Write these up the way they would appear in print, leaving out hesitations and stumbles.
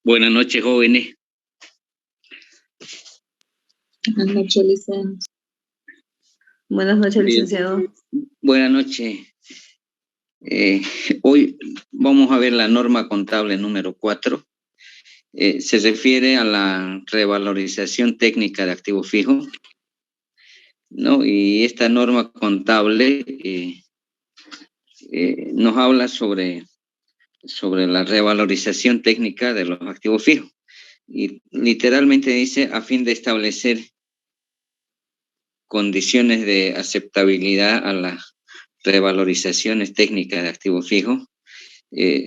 Buenas noches, jóvenes. Buenas noches, licenciado. Buenas noches, licenciado. Buenas noches. Hoy vamos a ver la norma contable número 4. Se refiere a la revalorización técnica de activo fijo, ¿no? Y esta norma contable nos habla sobre la revalorización técnica de los activos fijos. Y literalmente dice, a fin de establecer condiciones de aceptabilidad a las revalorizaciones técnicas de activos fijos,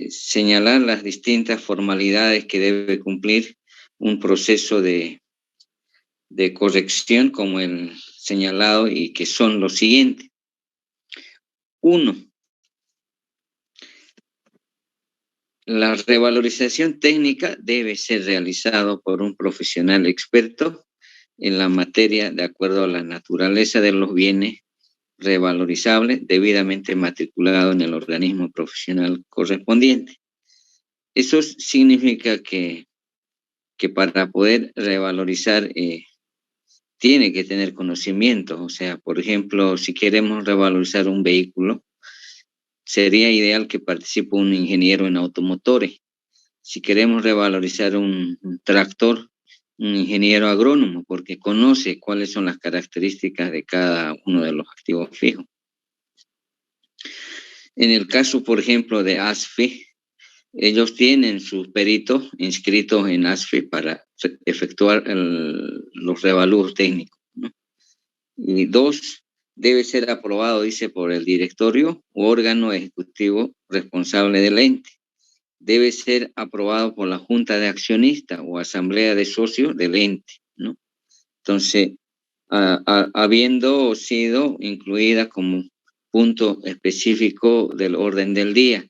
señalar las distintas formalidades que debe cumplir un proceso de corrección como el señalado, y que son los siguientes. 1. La revalorización técnica debe ser realizada por un profesional experto en la materia de acuerdo a la naturaleza de los bienes revalorizables, debidamente matriculado en el organismo profesional correspondiente. Eso significa que para poder revalorizar tiene que tener conocimiento. O sea, por ejemplo, si queremos revalorizar un vehículo, sería ideal que participe un ingeniero en automotores. Si queremos revalorizar un tractor, un ingeniero agrónomo, porque conoce cuáles son las características de cada uno de los activos fijos. En el caso, por ejemplo, de ASFI, ellos tienen sus peritos inscritos en ASFI para efectuar los revalúos técnicos, ¿no? Y 2, debe ser aprobado, dice, por el directorio u órgano ejecutivo responsable del ente. Debe ser aprobado por la junta de accionistas o asamblea de socios del ente, ¿no? Entonces, habiendo sido incluida como punto específico del orden del día,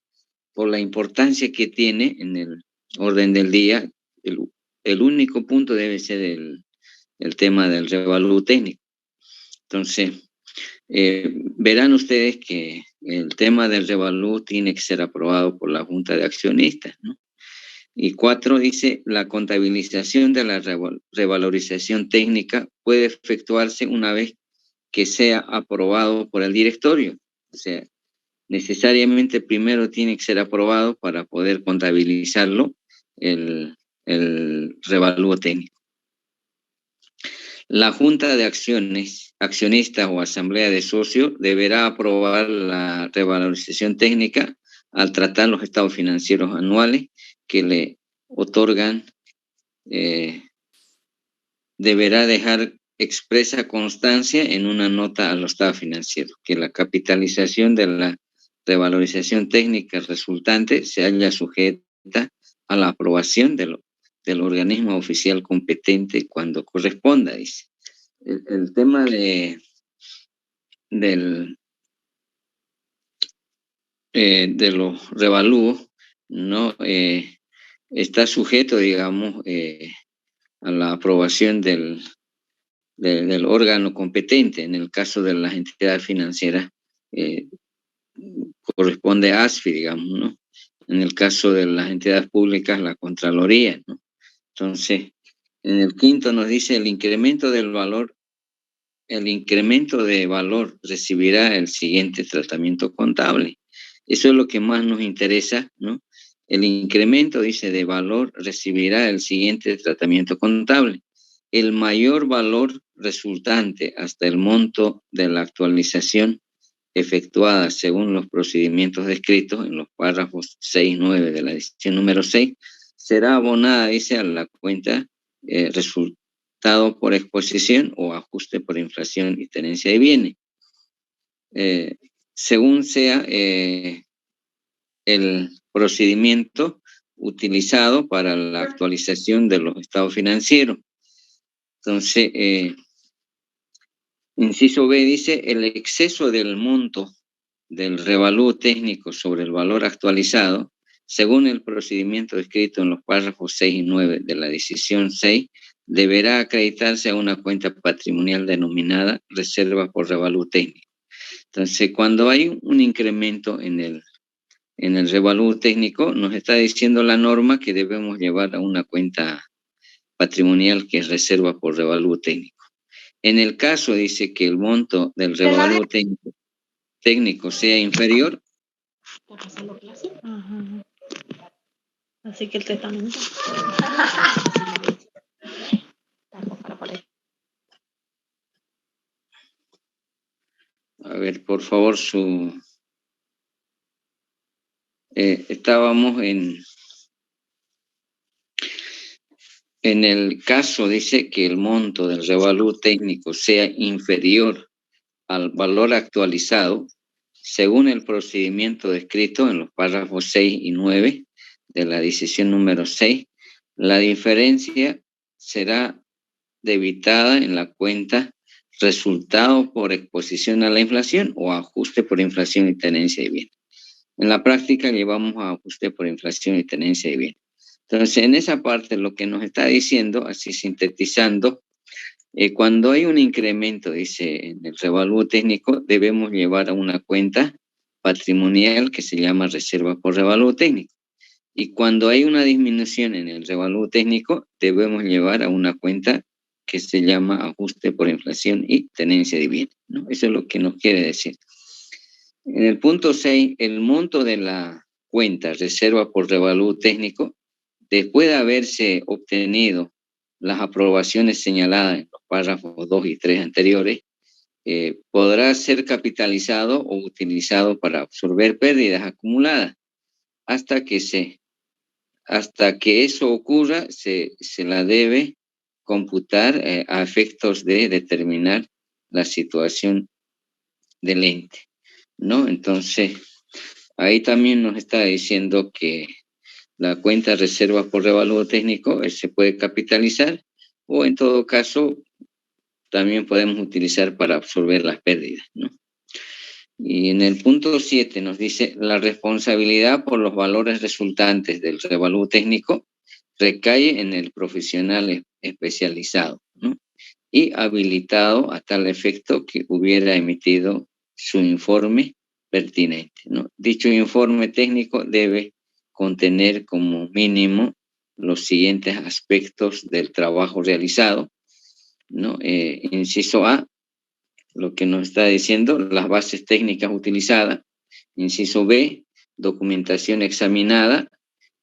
por la importancia que tiene en el orden del día, el único punto debe ser el tema del revalúo técnico. Entonces, verán ustedes que el tema del revalúo tiene que ser aprobado por la Junta de Accionistas, ¿no? Y 4 dice, la contabilización de la revalorización técnica puede efectuarse una vez que sea aprobado por el directorio. O sea, necesariamente primero tiene que ser aprobado para poder contabilizarlo el revalúo técnico. La Junta de Accionistas o Asamblea de Socios deberá aprobar la revalorización técnica al tratar los estados financieros anuales que le otorgan. Deberá dejar expresa constancia en una nota a los estados financieros que la capitalización de la revalorización técnica resultante se halla sujeta a la aprobación del organismo oficial competente cuando corresponda, dice. El tema de los revalúos, ¿no? Está sujeto, digamos, a la aprobación del órgano competente. En el caso de las entidades financieras, corresponde a ASFI, digamos, ¿no? En el caso de las entidades públicas, la Contraloría, ¿no? Entonces, en el 5 nos dice el incremento de valor recibirá el siguiente tratamiento contable. Eso es lo que más nos interesa, ¿no? El incremento, dice, de valor recibirá el siguiente tratamiento contable. El mayor valor resultante hasta el monto de la actualización efectuada según los procedimientos descritos en los párrafos 6 y 9 de la decisión número 6 será abonada, dice, a la cuenta resultado por exposición o ajuste por inflación y tenencia de bienes. Según sea el procedimiento utilizado para la actualización de los estados financieros. Entonces, inciso B dice, el exceso del monto del revalúo técnico sobre el valor actualizado, según el procedimiento descrito en los párrafos 6 y 9 de la decisión 6, deberá acreditarse a una cuenta patrimonial denominada reserva por revalúo técnico. Entonces, cuando hay un incremento en el en el revalúo técnico, nos está diciendo la norma que debemos llevar a una cuenta patrimonial que es reserva por revalúo técnico. En el caso dice que el monto del revalúo técnico sea inferior. Ajá. Así que el testamento. A ver, por favor, estábamos en el caso, dice que el monto del revalúo técnico sea inferior al valor actualizado, según el procedimiento descrito en los párrafos 6 y 9 de la decisión número 6, la diferencia será debitada en la cuenta resultado por exposición a la inflación o ajuste por inflación y tenencia de bien. En la práctica llevamos a ajuste por inflación y tenencia de bien. Entonces, en esa parte lo que nos está diciendo, así sintetizando, cuando hay un incremento, dice, en el revalúo técnico, debemos llevar a una cuenta patrimonial que se llama reserva por revalúo técnico. Y cuando hay una disminución en el revalúo técnico, debemos llevar a una cuenta que se llama ajuste por inflación y tenencia de bien, ¿no? Eso es lo que nos quiere decir. En el punto 6, el monto de la cuenta reserva por revalúo técnico, después de haberse obtenido las aprobaciones señaladas en los párrafos 2 y 3 anteriores, podrá ser capitalizado o utilizado para absorber pérdidas acumuladas hasta que eso ocurra, se la debe computar a efectos de determinar la situación del ente, ¿no? Entonces, ahí también nos está diciendo que la cuenta reserva por revalúo técnico se puede capitalizar o en todo caso también podemos utilizar para absorber las pérdidas, ¿no? Y en el punto 7 nos dice, la responsabilidad por los valores resultantes del revalúo técnico recae en el profesional especializado, ¿no? Y habilitado a tal efecto que hubiera emitido su informe pertinente, ¿no? Dicho informe técnico debe contener como mínimo los siguientes aspectos del trabajo realizado, ¿no? Inciso A, lo que nos está diciendo, las bases técnicas utilizadas. Inciso B, documentación examinada.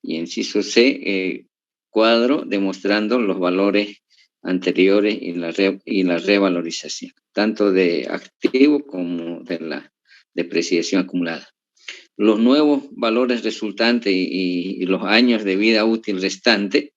Y inciso C, cuadro demostrando los valores anteriores y la revalorización, tanto de activo como de la depreciación acumulada. Los nuevos valores resultantes y los años de vida útil restante.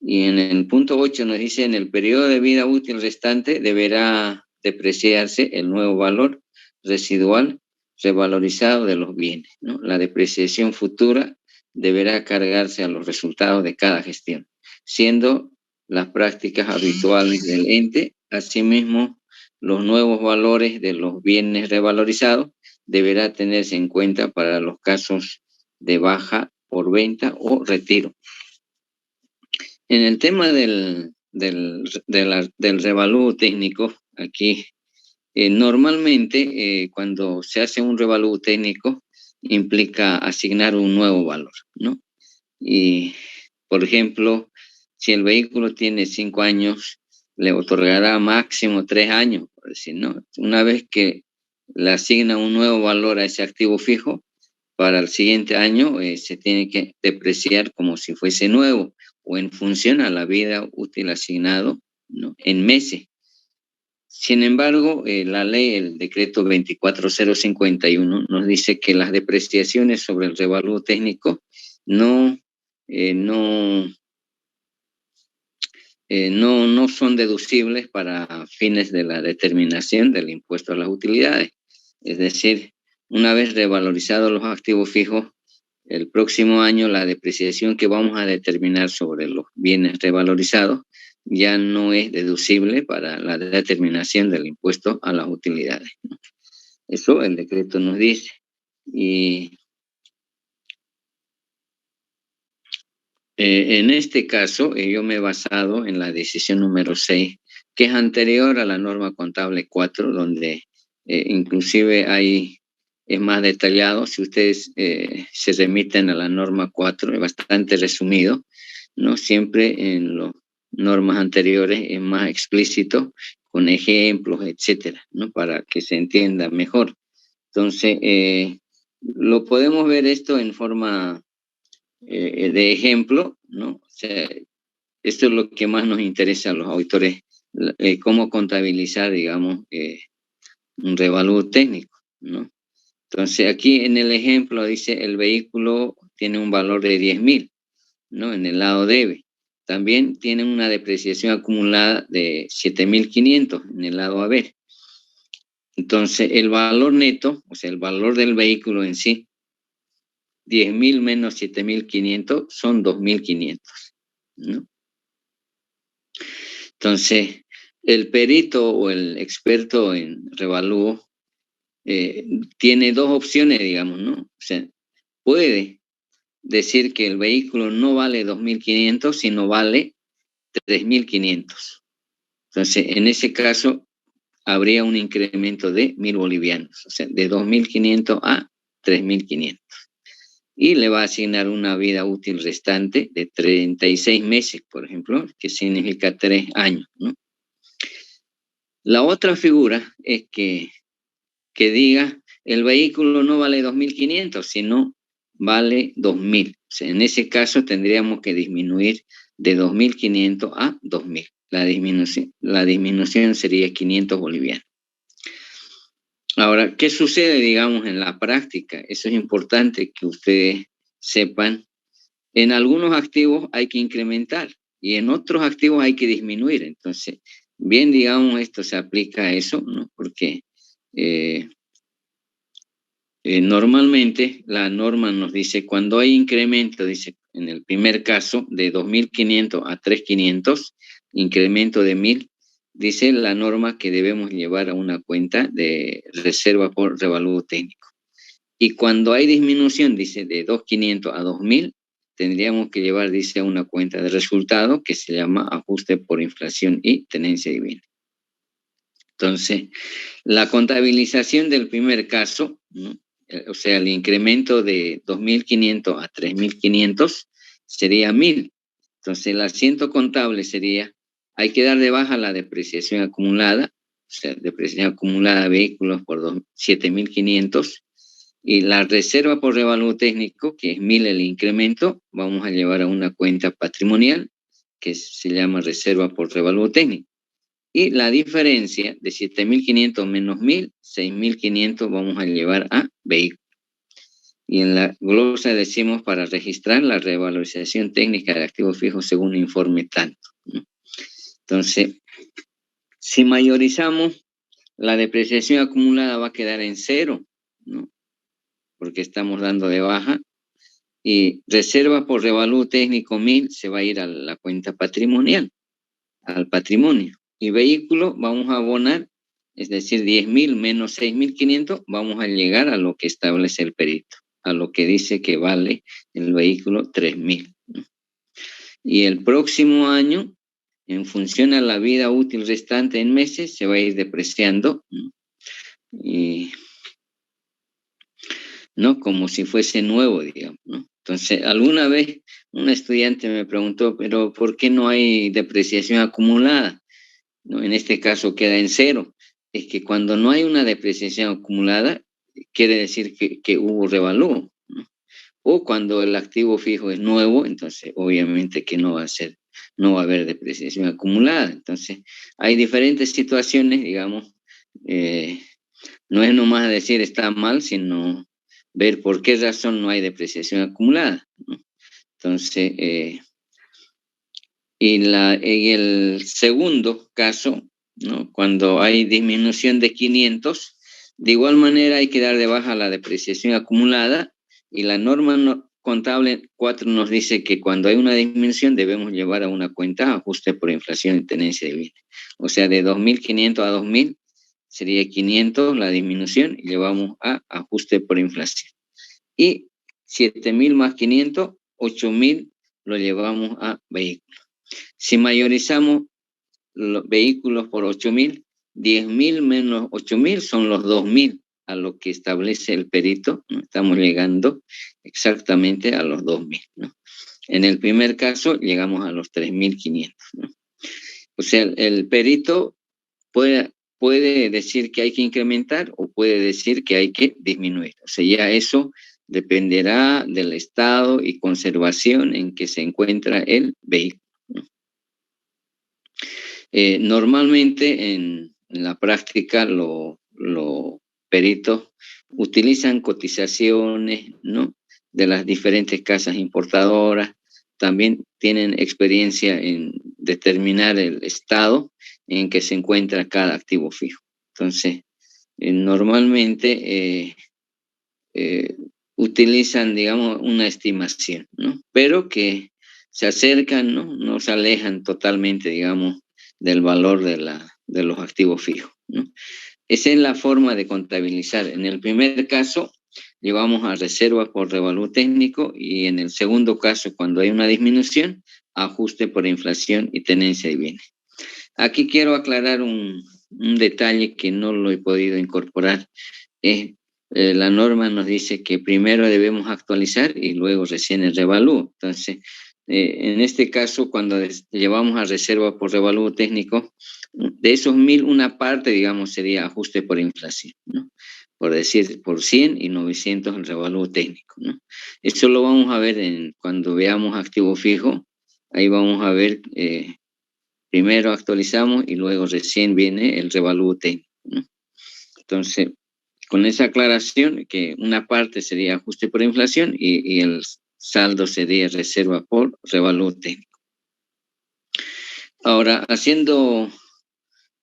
Y en el punto 8 nos dice, en el periodo de vida útil restante deberá depreciarse el nuevo valor residual revalorizado de los bienes, ¿no? La depreciación futura deberá cargarse a los resultados de cada gestión, siendo las prácticas habituales del ente. Asimismo, los nuevos valores de los bienes revalorizados deberá tenerse en cuenta para los casos de baja por venta o retiro. En el tema del revalúo técnico, aquí normalmente cuando se hace un revalúo técnico implica asignar un nuevo valor, ¿no? Y, por ejemplo, si el vehículo tiene 5 años, le otorgará máximo 3 años, por decir, ¿no? Una vez que le asigna un nuevo valor a ese activo fijo, para el siguiente año se tiene que depreciar como si fuese nuevo o en función a la vida útil asignado, ¿no? En meses. Sin embargo, la ley, el decreto 24051, nos dice que las depreciaciones sobre el revalúo técnico no son deducibles para fines de la determinación del impuesto a las utilidades. Es decir, una vez revalorizados los activos fijos, el próximo año la depreciación que vamos a determinar sobre los bienes revalorizados ya no es deducible para la determinación del impuesto a las utilidades, ¿no? Eso el decreto nos dice. Y en este caso, yo me he basado en la decisión número 6, que es anterior a la norma contable 4, donde inclusive hay es más detallado. Si ustedes se remiten a la norma 4, es bastante resumido, ¿no? Siempre en las normas anteriores es más explícito, con ejemplos, etcétera, ¿no? Para que se entienda mejor. Entonces, lo podemos ver esto en forma de ejemplo, ¿no? O sea, esto es lo que más nos interesa a los auditores, cómo contabilizar, digamos, un revalúo técnico, ¿no? Entonces, aquí en el ejemplo dice el vehículo tiene un valor de 10.000, ¿no? En el lado debe. También tiene una depreciación acumulada de 7.500 en el lado haber. Entonces, el valor neto, o sea, el valor del vehículo en sí, 10.000 menos 7.500 son 2.500, ¿no? Entonces, el perito o el experto en revalúo tiene dos opciones, digamos, ¿no? O sea, puede decir que el vehículo no vale 2.500, sino vale 3.500. Entonces, en ese caso, habría un incremento de 1.000 bolivianos, o sea, de 2.500 a 3.500. Y le va a asignar una vida útil restante de 36 meses, por ejemplo, que significa 3 años, ¿no? La otra figura es que diga, el vehículo no vale 2.500, sino vale 2.000. O sea, en ese caso tendríamos que disminuir de 2.500 a 2.000. La disminución sería 500 bolivianos. Ahora, ¿qué sucede, digamos, en la práctica? Eso es importante que ustedes sepan. En algunos activos hay que incrementar y en otros activos hay que disminuir. Entonces, bien, digamos, esto se aplica a eso, ¿no? Porque normalmente la norma nos dice, cuando hay incremento, dice, en el primer caso, de 2.500 a 3.500, incremento de 1.000, dice la norma que debemos llevar a una cuenta de reserva por revalúo técnico. Y cuando hay disminución, dice, de 2.500 a 2.000, tendríamos que llevar, dice, a una cuenta de resultado que se llama ajuste por inflación y tenencia divina. Entonces, la contabilización del primer caso, ¿no? O sea, el incremento de 2.500 a 3.500 sería 1.000. Entonces, el asiento contable sería, hay que dar de baja la depreciación acumulada, o sea, depreciación acumulada de vehículos por 7.500, y la reserva por revalúo técnico, que es 1.000 el incremento, vamos a llevar a una cuenta patrimonial, que se llama reserva por revalúo técnico. Y la diferencia de 7.500 menos 1.000, 6.500 vamos a llevar a vehículo. Y en la glosa decimos para registrar la revalorización técnica de activos fijos según informe tanto, ¿no? Entonces, si mayorizamos, la depreciación acumulada va a quedar en 0, ¿no? Porque estamos dando de baja. Y reserva por revalúo técnico 1.000 se va a ir a la cuenta patrimonial, al patrimonio. Y vehículo vamos a abonar, es decir, 10.000 menos 6.500, vamos a llegar a lo que establece el perito, a lo que dice que vale el vehículo 3.000. Y el próximo año, en función a la vida útil restante en meses, se va a ir depreciando, ¿no? Y, ¿no? Como si fuese nuevo, digamos, ¿no? Entonces, alguna vez un estudiante me preguntó, pero ¿por qué no hay depreciación acumulada? ¿No? En este caso queda en 0. Es que cuando no hay una depreciación acumulada, quiere decir que hubo revalúo, ¿no? O cuando el activo fijo es nuevo, entonces obviamente que no va a haber depreciación acumulada. Entonces, hay diferentes situaciones, digamos, no es nomás decir está mal, sino ver por qué razón no hay depreciación acumulada, ¿no? Entonces, en el segundo caso, ¿no? Cuando hay disminución de 500, de igual manera hay que dar de baja la depreciación acumulada y la norma contable 4 nos dice que cuando hay una disminución debemos llevar a una cuenta ajuste por inflación y tenencia divina. O sea, de 2.500 a 2.000 sería 500 la disminución y llevamos a ajuste por inflación. Y 7.000 más 500, 8.000 lo llevamos a vehículos. Si mayorizamos los vehículos por 8.000, 10.000 menos 8.000 son los 2.000. a lo que establece el perito, ¿no? Estamos llegando exactamente a los 2.000, ¿no? En el primer caso llegamos a los 3.500, ¿no? O sea, el perito puede decir que hay que incrementar o puede decir que hay que disminuir. O sea, ya eso dependerá del estado y conservación en que se encuentra el vehículo, ¿no? Normalmente en la práctica los peritos utilizan cotizaciones, ¿no?, de las diferentes casas importadoras. También tienen experiencia en determinar el estado en que se encuentra cada activo fijo. Entonces, normalmente utilizan, digamos, una estimación, ¿no? Pero que se acercan, ¿no? No se alejan totalmente, digamos, del valor de los activos fijos, ¿no? Esa es la forma de contabilizar. En el primer caso, llevamos a reserva por revalúo técnico, y en el segundo caso, cuando hay una disminución, ajuste por inflación y tenencia de bienes. Aquí quiero aclarar un detalle que no lo he podido incorporar. La norma nos dice que primero debemos actualizar y luego recién el revalúo. Entonces, en este caso, cuando llevamos a reserva por revalúo técnico, de esos 1.000, una parte, digamos, sería ajuste por inflación, ¿no? Por decir, por 100 y 900 el revalúo técnico, ¿no? Eso lo vamos a ver cuando veamos activo fijo. Ahí vamos a ver, primero actualizamos y luego recién viene el revalúo técnico, ¿no? Entonces, con esa aclaración, que una parte sería ajuste por inflación y el saldo sería reserva por revalúo técnico. Ahora, haciendo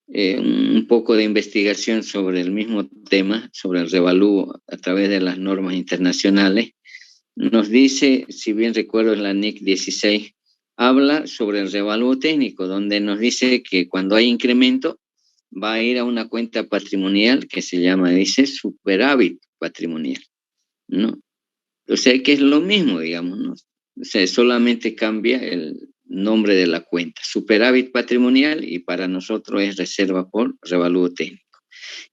un poco de investigación sobre el mismo tema, sobre el revalúo a través de las normas internacionales, nos dice, si bien recuerdo, en la NIC 16, habla sobre el revalúo técnico, donde nos dice que cuando hay incremento, va a ir a una cuenta patrimonial que se llama, dice, superávit patrimonial, ¿no? O sea, que es lo mismo, digamos, ¿no? O sea, solamente cambia el nombre de la cuenta, superávit patrimonial, y para nosotros es reserva por revalúo técnico.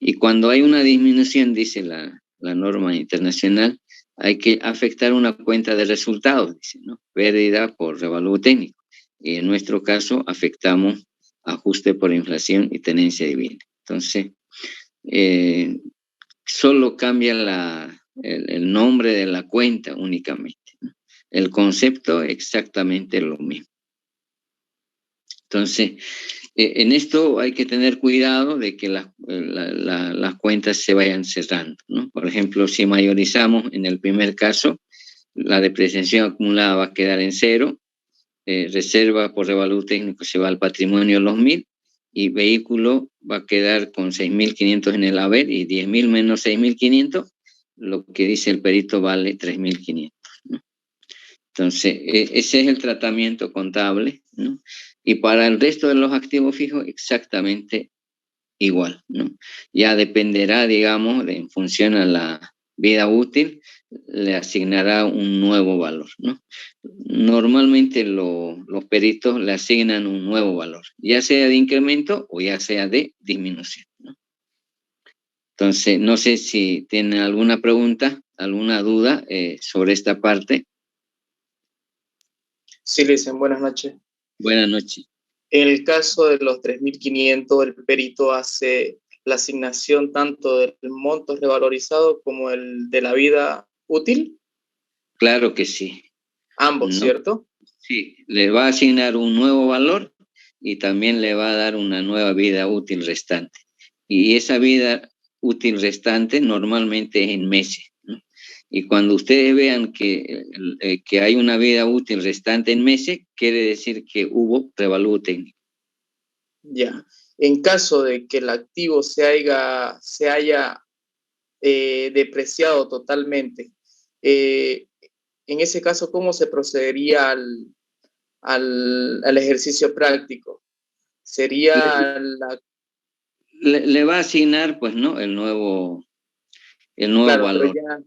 Y cuando hay una disminución, dice la norma internacional, hay que afectar una cuenta de resultados, dice, ¿no? Pérdida por revalúo técnico. Y en nuestro caso afectamos ajuste por inflación y tenencia de bienes. Entonces, solo cambia el nombre de la cuenta únicamente, ¿no? El concepto exactamente lo mismo. Entonces, en esto hay que tener cuidado de que las cuentas se vayan cerrando, ¿no? Por ejemplo, si mayorizamos en el primer caso, la depreciación acumulada va a quedar en 0, reserva por revalúo técnico se va al patrimonio los 1.000, y vehículo va a quedar con 6.500 en el haber, y 10.000 menos 6.500, lo que dice el perito vale 3.500, ¿no? Entonces, ese es el tratamiento contable, ¿no? Y para el resto de los activos fijos, exactamente igual, ¿no? Ya dependerá, digamos, en función a la vida útil, le asignará un nuevo valor, ¿no? Normalmente los peritos le asignan un nuevo valor, ya sea de incremento o ya sea de disminución, ¿no? Entonces, no sé si tienen alguna pregunta, alguna duda sobre esta parte. Sí, le dicen buenas noches. Buenas noches. En el caso de los 3.500, el perito hace la asignación tanto del monto revalorizado como el de la vida útil. Claro que sí. Ambos, ¿no? ¿Cierto? Sí, le va a asignar un nuevo valor y también le va a dar una nueva vida útil restante. Y esa vida útil restante normalmente es en meses, ¿no? Y cuando ustedes vean que hay una vida útil restante en meses, quiere decir que hubo revalúo técnico. Ya. En caso de que el activo se haya depreciado totalmente, en ese caso, ¿cómo se procedería al ejercicio práctico? ¿Sería le va a asignar, pues, ¿no?, el nuevo claro, valor. Pero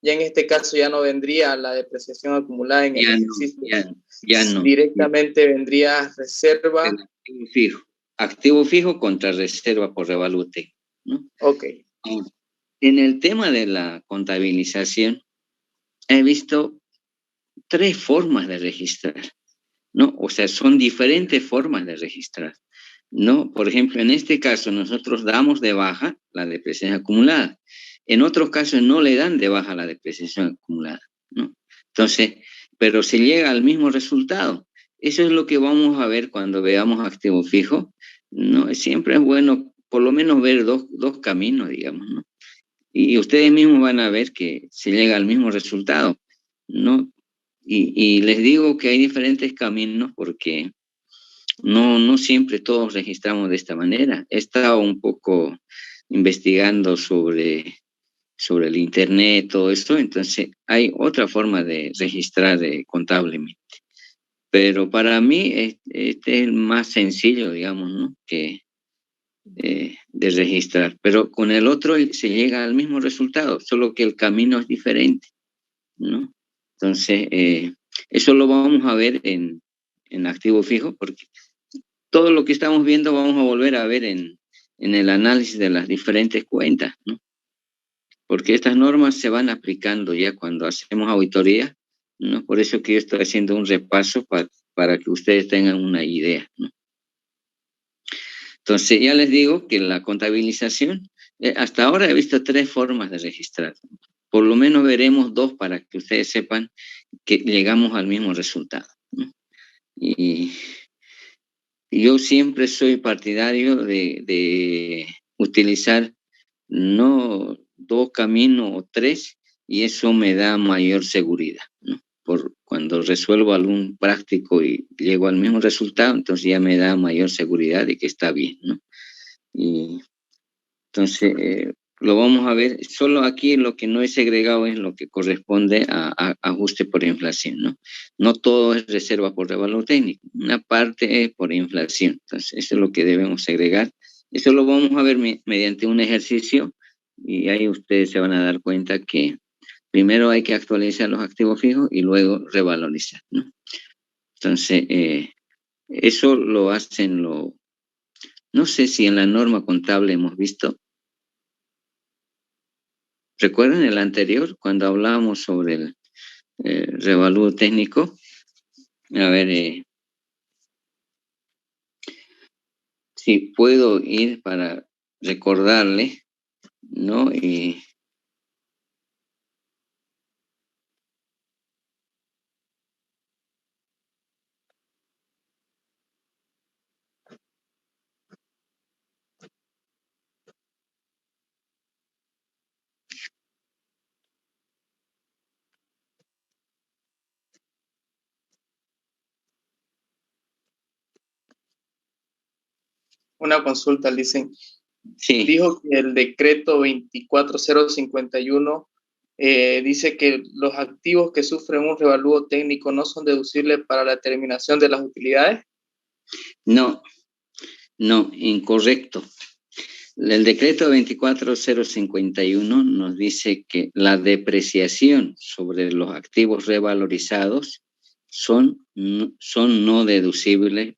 ya en este caso ya no vendría la depreciación acumulada en el ejercicio. Ya no. Directamente vendría reserva. El activo fijo. Activo fijo contra reserva por revalúo técnico, ¿no? Ok. En el tema de la contabilización, he visto 3 formas de registrar, ¿no? O sea, son diferentes formas de registrar, ¿no? Por ejemplo, en este caso, nosotros damos de baja la depreciación acumulada. En otros casos no le dan de baja la depreciación acumulada, ¿no? Entonces, pero se llega al mismo resultado. Eso es lo que vamos a ver cuando veamos activo fijo, ¿no? Siempre es bueno por lo menos ver dos caminos, digamos, ¿no? Y ustedes mismos van a ver que se llega al mismo resultado, ¿no? Y les digo que hay diferentes caminos porque no siempre todos registramos de esta manera. He estado un poco investigando sobre el internet, todo esto, entonces hay otra forma de registrar contablemente. Pero para mí este es el más sencillo, digamos, ¿no? De registrar. Pero con el otro se llega al mismo resultado, solo que el camino es diferente, ¿no? Entonces, eso lo vamos a ver en activo fijo, porque todo lo que estamos viendo vamos a volver a ver en el análisis de las diferentes cuentas, ¿no? Porque estas normas se van aplicando ya cuando hacemos auditoría, ¿no? Por eso que yo estoy haciendo un repaso para que ustedes tengan una idea, ¿no? Entonces, ya les digo que la contabilización, hasta ahora he visto 3 formas de registrar. Por lo menos veremos 2 para que ustedes sepan que llegamos al mismo resultado, ¿no? Y yo siempre soy partidario de utilizar no 2 caminos o 3, y eso me da mayor seguridad, ¿no? Por cuando resuelvo algún práctico y llego al mismo resultado, entonces ya me da mayor seguridad de que está bien, ¿no? Y entonces, lo vamos a ver. Solo aquí lo que no es segregado es lo que corresponde a ajuste por inflación, ¿no? No todo es reserva por revalor técnico. Una parte es por inflación. Entonces, eso es lo que debemos segregar. Eso lo vamos a ver mediante un ejercicio, y ahí ustedes se van a dar cuenta que primero hay que actualizar los activos fijos y luego revalorizar, ¿no? Entonces, eso lo hacen no sé si en la norma contable hemos visto. ¿Recuerdan el anterior cuando hablábamos sobre el revalúo técnico? A ver, si puedo ir para recordarle, ¿no? Y Una consulta, dicen. sí, Dijo que el decreto 24051 dice que los activos que sufren un revalúo técnico no son deducibles para la determinación de las utilidades. no, incorrecto. El decreto 24051 nos dice que la depreciación sobre los activos revalorizados son no deducibles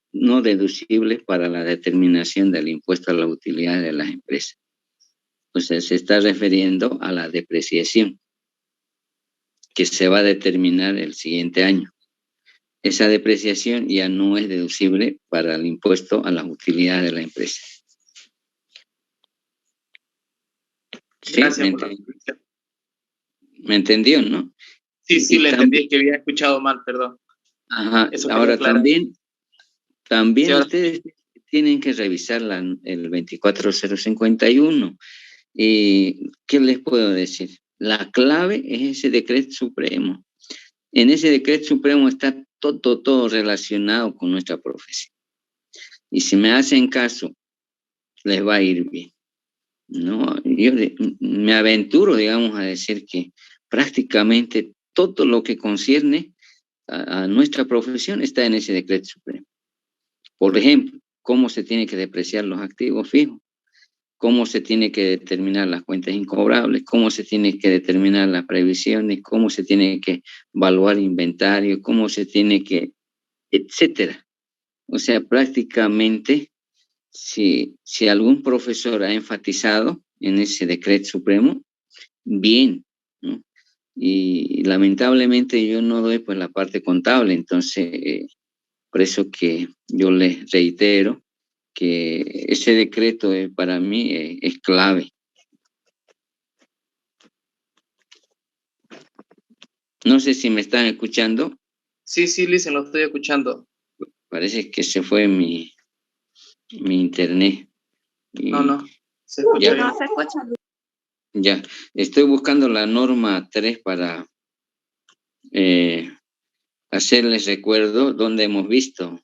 para la determinación del impuesto a la utilidad de las empresas. O sea, se está refiriendo a la depreciación que se va a determinar el siguiente año. Esa depreciación ya no es deducible para el impuesto a las utilidades de la empresa. ¿Sí? Gracias por la explicación. ¿Me entendió, no? Sí, le entendí, que había escuchado mal, perdón. Ajá, Eso ahora también sí, ahora ustedes tienen que revisar el 24051. ¿Y qué les puedo decir? La clave es ese decreto supremo. En ese decreto supremo está todo relacionado con nuestra profesión. Y si me hacen caso, les va a ir bien, ¿no? Yo me aventuro, digamos, a decir que prácticamente todo lo que concierne a nuestra profesión está en ese decreto supremo. Por ejemplo, cómo se tiene que depreciar los activos fijos, cómo se tiene que determinar las cuentas incobrables, cómo se tiene que determinar las previsiones, cómo se tiene que evaluar inventario, cómo se tiene que, etcétera. O sea, prácticamente, si algún profesor ha enfatizado en ese decreto supremo, bien, ¿no? Y lamentablemente yo no doy pues la parte contable, entonces por eso que yo les reitero que ese decreto para mí es clave. No sé si me están escuchando. Sí, Listen, lo estoy escuchando. Parece que se fue mi internet. No, se escucha ya, bien. No se escucha. Ya, estoy buscando la norma 3 para hacerles recuerdo donde hemos visto.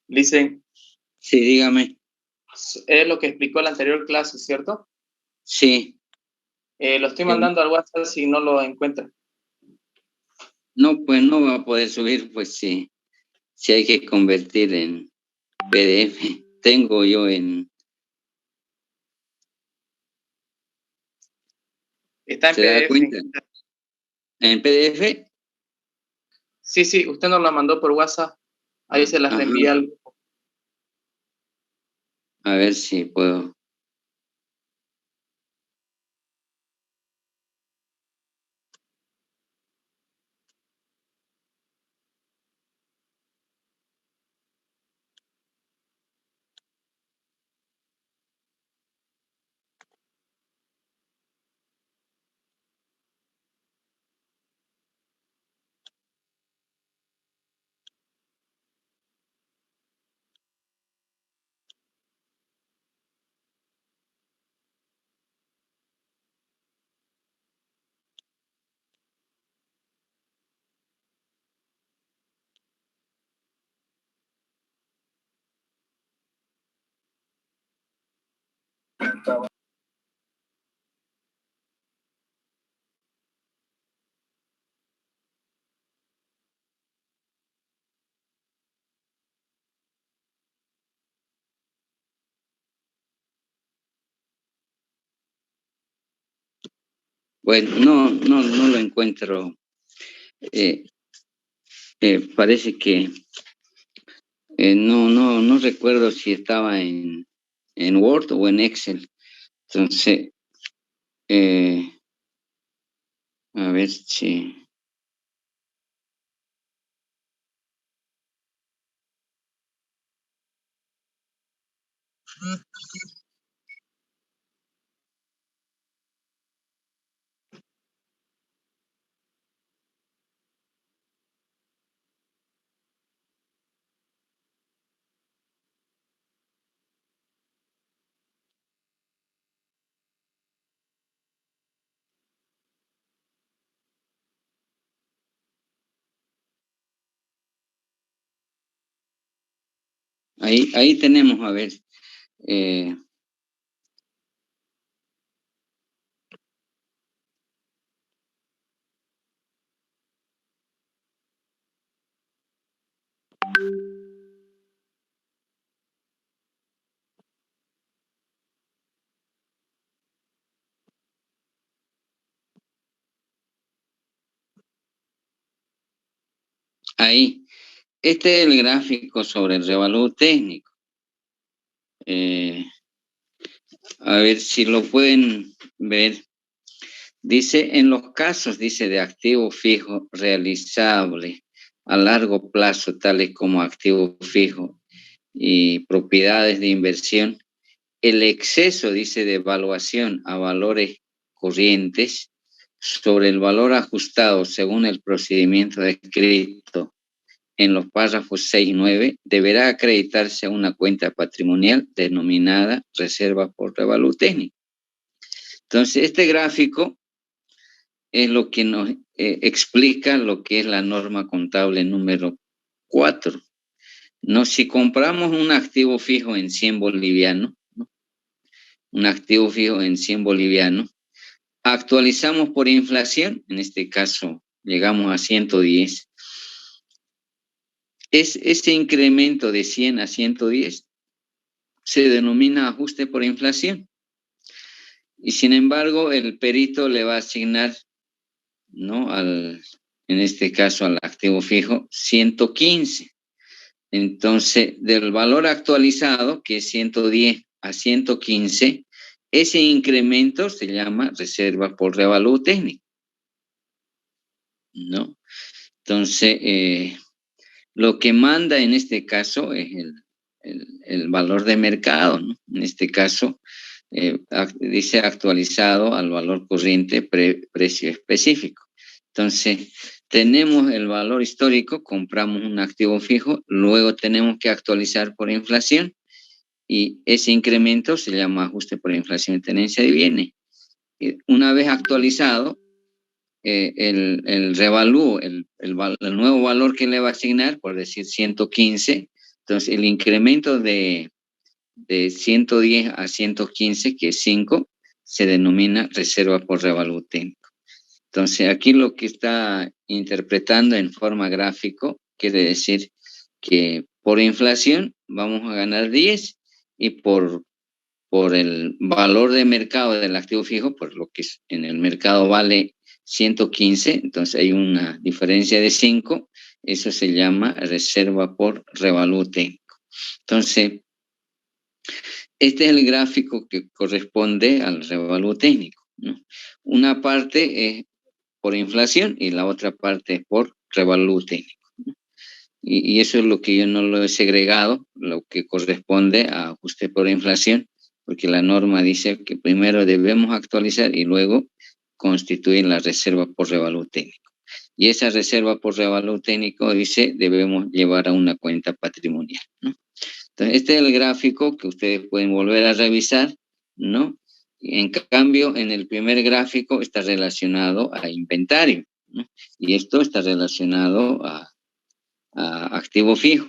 Listen, Sí, dígame. es lo que explicó la anterior clase, ¿cierto? Sí. Lo estoy mandando al WhatsApp si no lo encuentra. No, pues no va a poder subir, pues sí. Si hay que convertir en PDF. Tengo yo en... Está en ¿Se da PDF. cuenta? ¿En PDF? Sí, usted nos la mandó por WhatsApp. Ahí se las Ajá. reenvía al grupo. A ver si puedo. Bueno, no lo encuentro. Parece que no recuerdo si estaba en Word o en Excel. Entonces, a ver si... Ahí tenemos, a ver. Ahí. Este es el gráfico sobre el revalúo técnico. A ver si lo pueden ver. Dice, en los casos, dice, de activo fijo realizable a largo plazo, tales como activo fijo y propiedades de inversión, el exceso, dice, de evaluación a valores corrientes sobre el valor ajustado según el procedimiento descrito en los párrafos 6 y 9, deberá acreditarse a una cuenta patrimonial denominada reserva por revalú técnico. Entonces, este gráfico es lo que nos explica lo que es la norma contable número 4. ¿No? Si compramos un activo fijo en 100 bolivianos, ¿no? Un activo fijo en 100 bolivianos, actualizamos por inflación, en este caso llegamos a 110. Ese incremento de 100 a 110 se denomina ajuste por inflación. Y sin embargo, el perito le va a asignar, ¿no? En este caso al activo fijo, 115. Entonces, del valor actualizado, que es 110 a 115, ese incremento se llama reserva por revalú técnico, ¿no? Entonces, lo que manda en este caso es el valor de mercado, ¿no? En este caso, dice actualizado al valor corriente precio específico. Entonces, tenemos el valor histórico, compramos un activo fijo, luego tenemos que actualizar por inflación y ese incremento se llama ajuste por inflación y tenencia de bienes. Una vez actualizado, el revalú, el nuevo valor que le va a asignar, por decir 115, entonces el incremento de 110 a 115, que es 5, se denomina reserva por revalú técnico. Entonces, aquí lo que está interpretando en forma gráfico quiere decir que por inflación vamos a ganar 10 y por el valor de mercado del activo fijo, por lo que en el mercado vale 115, entonces hay una diferencia de 5, eso se llama reserva por revalú técnico. Entonces, este es el gráfico que corresponde al revalú técnico, ¿no? Una parte es por inflación y la otra parte es por revalú técnico, ¿no? Y eso es lo que yo no lo he segregado, lo que corresponde a ajuste por inflación, porque la norma dice que primero debemos actualizar y luego constituir la reserva por revalú técnico. Y esa reserva por revalú técnico dice debemos llevar a una cuenta patrimonial, ¿no? Entonces, este es el gráfico que ustedes pueden volver a revisar, ¿no? En cambio, en el primer gráfico está relacionado a inventario, ¿no? Y esto está relacionado a activo fijo.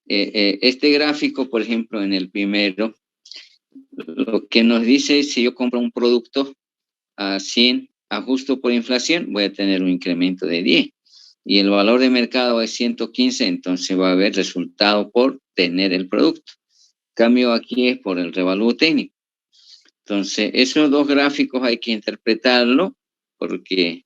Este gráfico, por ejemplo, en el primero, lo que nos dice es si yo compro un producto a 100, ajusto por inflación, voy a tener un incremento de 10. Y el valor de mercado es 115, entonces va a haber resultado por tener el producto. Cambio aquí es por el revalú técnico. Entonces, esos dos gráficos hay que interpretarlo porque,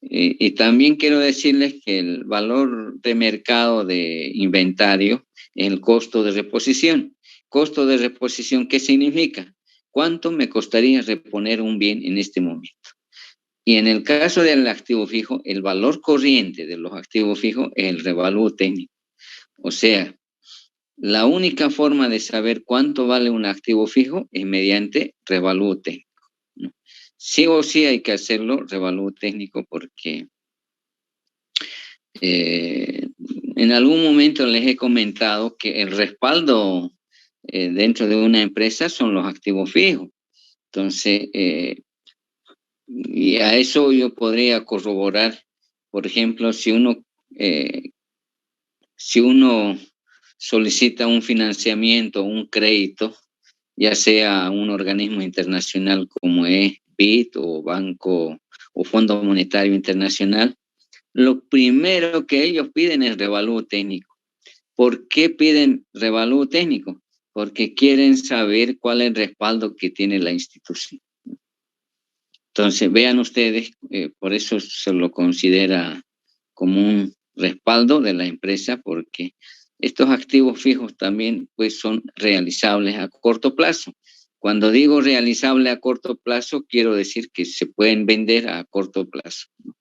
y también quiero decirles que el valor de mercado de inventario es el costo de reposición. Costo de reposición, ¿qué significa? ¿Cuánto me costaría reponer un bien en este momento? Y en el caso del activo fijo, el valor corriente de los activos fijos es el revalú técnico. O sea, la única forma de saber cuánto vale un activo fijo es mediante revalú técnico, ¿no? Sí o sí hay que hacerlo revalú técnico porque en algún momento les he comentado que el respaldo dentro de una empresa son los activos fijos. Entonces, y a eso yo podría corroborar, por ejemplo, si uno solicita un financiamiento, un crédito, ya sea un organismo internacional como es BID o Banco o Fondo Monetario Internacional, lo primero que ellos piden es revalú técnico. ¿Por qué piden revalú técnico? Porque quieren saber cuál es el respaldo que tiene la institución. Entonces, vean ustedes, por eso se lo considera como un respaldo de la empresa, porque estos activos fijos también pues, son realizables a corto plazo. Cuando digo realizable a corto plazo, quiero decir que se pueden vender a corto plazo, ¿no?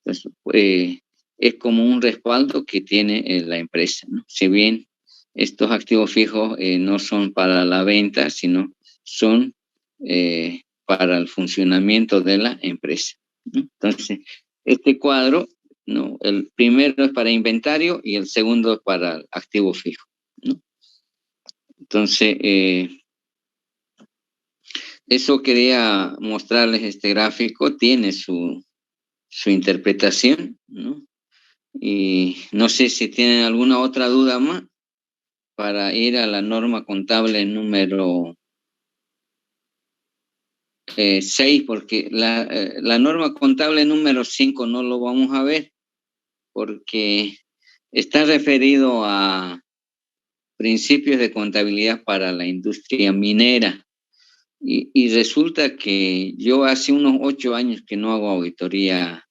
Entonces, es como un respaldo que tiene la empresa, ¿no? Si bien estos activos fijos no son para la venta, sino son para el funcionamiento de la empresa, ¿no? Entonces, este cuadro, ¿no? El primero es para inventario y el segundo es para activo fijo, ¿no? Entonces, eso quería mostrarles este gráfico, tiene su interpretación, ¿no? Y no sé si tienen alguna otra duda más para ir a la norma contable número 6, porque la norma contable número 5 no lo vamos a ver, porque está referido a principios de contabilidad para la industria minera. Y resulta que yo hace unos 8 años que no hago auditoría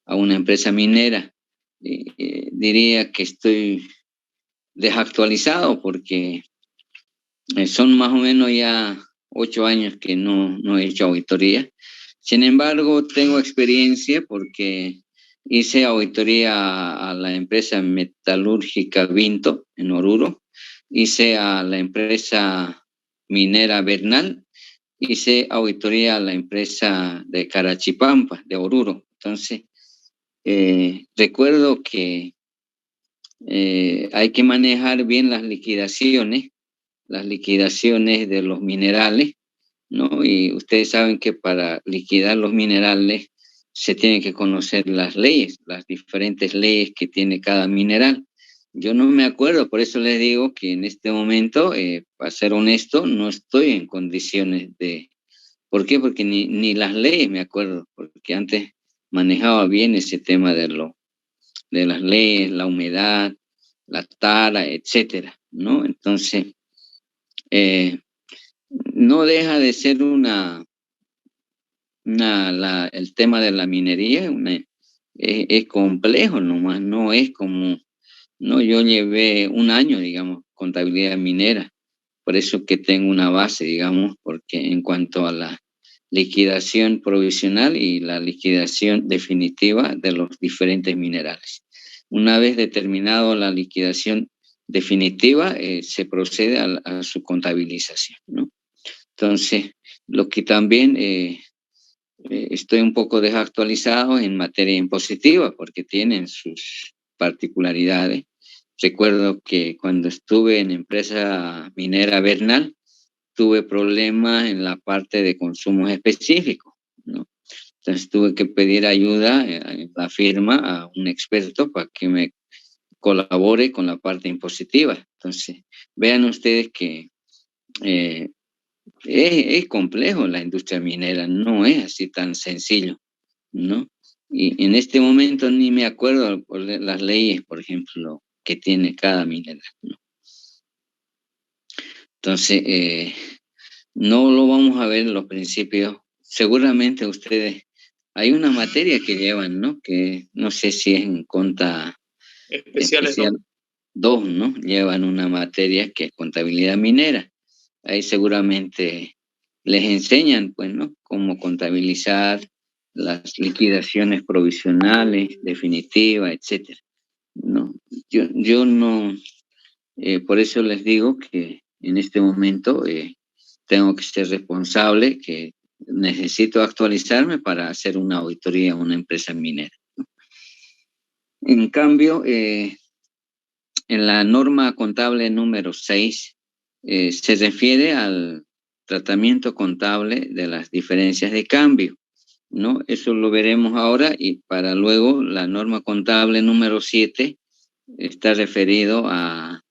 a una empresa minera. Diría que estoy desactualizado porque son más o menos ya 8 años que no he hecho auditoría. Sin embargo, tengo experiencia porque hice auditoría a la empresa metalúrgica Vinto en Oruro, hice a la empresa minera Bernal, hice auditoría a la empresa de Carachipampa, de Oruro. Entonces, recuerdo que hay que manejar bien las liquidaciones de los minerales, ¿no? Y ustedes saben que para liquidar los minerales se tienen que conocer las leyes, las diferentes leyes que tiene cada mineral. Yo no me acuerdo, por eso les digo que en este momento, para ser honesto, no estoy en condiciones de... ¿Por qué? Porque ni las leyes me acuerdo, porque antes manejaba bien ese tema de las leyes, la humedad, la tara, etcétera, ¿no? Entonces, no deja de ser el tema de la minería, es complejo nomás, no es como, no, yo llevé un año, digamos, contabilidad minera, por eso que tengo una base, digamos, porque en cuanto a la liquidación provisional y la liquidación definitiva de los diferentes minerales. Una vez determinado la liquidación definitiva, se procede a su contabilización, ¿no? Entonces, lo que también estoy un poco desactualizado en materia impositiva porque tienen sus particularidades. Recuerdo que cuando estuve en empresa minera Bernal, tuve problemas en la parte de consumos específicos, ¿no? Entonces tuve que pedir ayuda en la firma a un experto para que me colabore con la parte impositiva. Entonces, vean ustedes que eh, es complejo la industria minera, no es así tan sencillo, ¿no? Y en este momento ni me acuerdo por las leyes, por ejemplo, que tiene cada minera, ¿no? Entonces, no lo vamos a ver en los principios. Seguramente ustedes, hay una materia que llevan, ¿no? Que no sé si es en conta especial 2, ¿no? Llevan una materia que es contabilidad minera. Ahí seguramente les enseñan, pues, ¿no? Cómo contabilizar las liquidaciones provisionales, definitivas, etcétera, ¿no? Yo no, por eso les digo que en este momento tengo que ser responsable, que necesito actualizarme para hacer una auditoría a una empresa minera, ¿no? En cambio, en la norma contable número 6, se refiere al tratamiento contable de las diferencias de cambio, ¿no? Eso lo veremos ahora y para luego la norma contable número 7 está referido a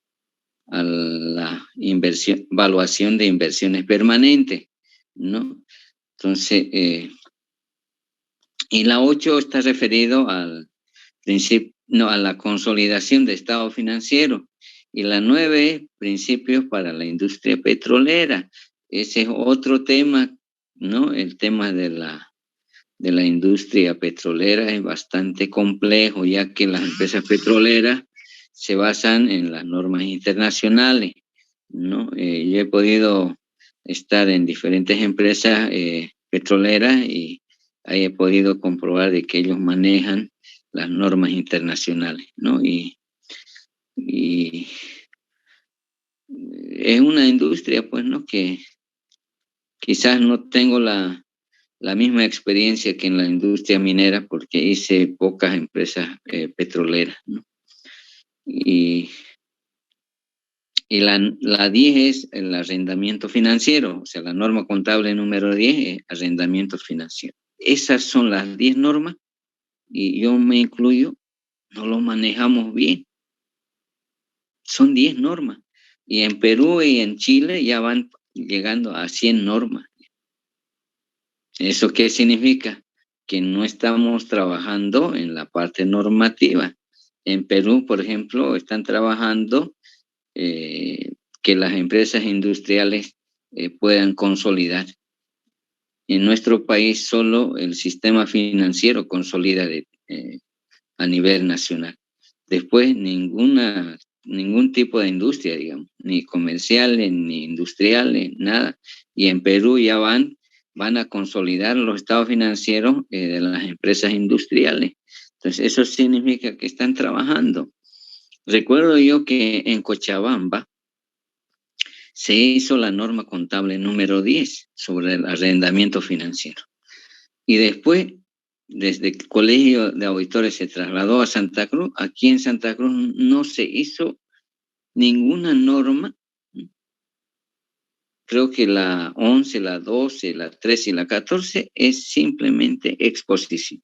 la evaluación de inversiones permanentes, ¿no? Entonces, y la 8 está referido al principio, no, a la consolidación de estado financiero. Y la 9, principios para la industria petrolera. Ese es otro tema, ¿no? El tema de la industria petrolera es bastante complejo, ya que las empresas petroleras se basan en las normas internacionales, ¿no? Yo he podido estar en diferentes empresas petroleras y ahí he podido comprobar de que ellos manejan las normas internacionales, ¿no? Y es una industria, pues, ¿no? Que quizás no tengo la misma experiencia que en la industria minera porque hice pocas empresas petroleras, ¿no? Y, y la 10 es el arrendamiento financiero, o sea, la norma contable número 10 es arrendamiento financiero. Esas son las 10 normas y yo me incluyo, no lo manejamos bien. Son 10 normas. Y en Perú y en Chile ya van llegando a 100 normas. ¿Eso qué significa? Que no estamos trabajando en la parte normativa. En Perú, por ejemplo, están trabajando que las empresas industriales puedan consolidar. En nuestro país solo el sistema financiero consolida a nivel nacional. Después ningún tipo de industria, digamos, ni comerciales, ni industriales, nada. Y en Perú ya van a consolidar los estados financieros de las empresas industriales. Entonces, eso significa que están trabajando. Recuerdo yo que en Cochabamba se hizo la norma contable número 10 sobre el arrendamiento financiero. Y después, desde el Colegio de Auditores se trasladó a Santa Cruz. Aquí en Santa Cruz no se hizo ninguna norma. Creo que la 11, la 12, la 13 y la 14 es simplemente exposición.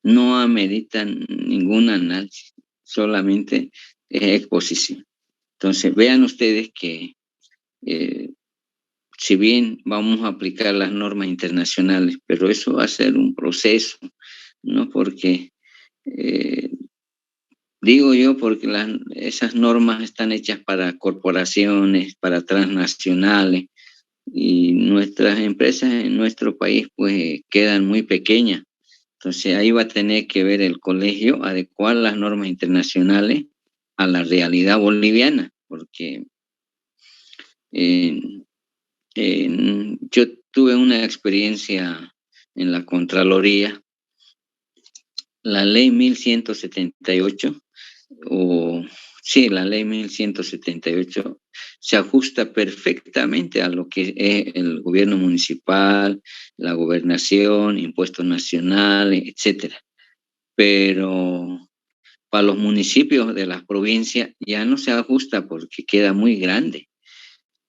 No ameritan ningún análisis, solamente es exposición. Entonces, vean ustedes que si bien vamos a aplicar las normas internacionales, pero eso va a ser un proceso, ¿no? Porque, digo yo, porque esas normas están hechas para corporaciones, para transnacionales, y nuestras empresas en nuestro país pues quedan muy pequeñas. Entonces ahí va a tener que ver el colegio adecuar las normas internacionales a la realidad boliviana, porque yo tuve una experiencia en la Contraloría, la ley 1178, o sí, la ley 1178 se ajusta perfectamente a lo que es el gobierno municipal, la gobernación, impuestos nacionales, etcétera. Pero para los municipios de las provincias ya no se ajusta porque queda muy grande.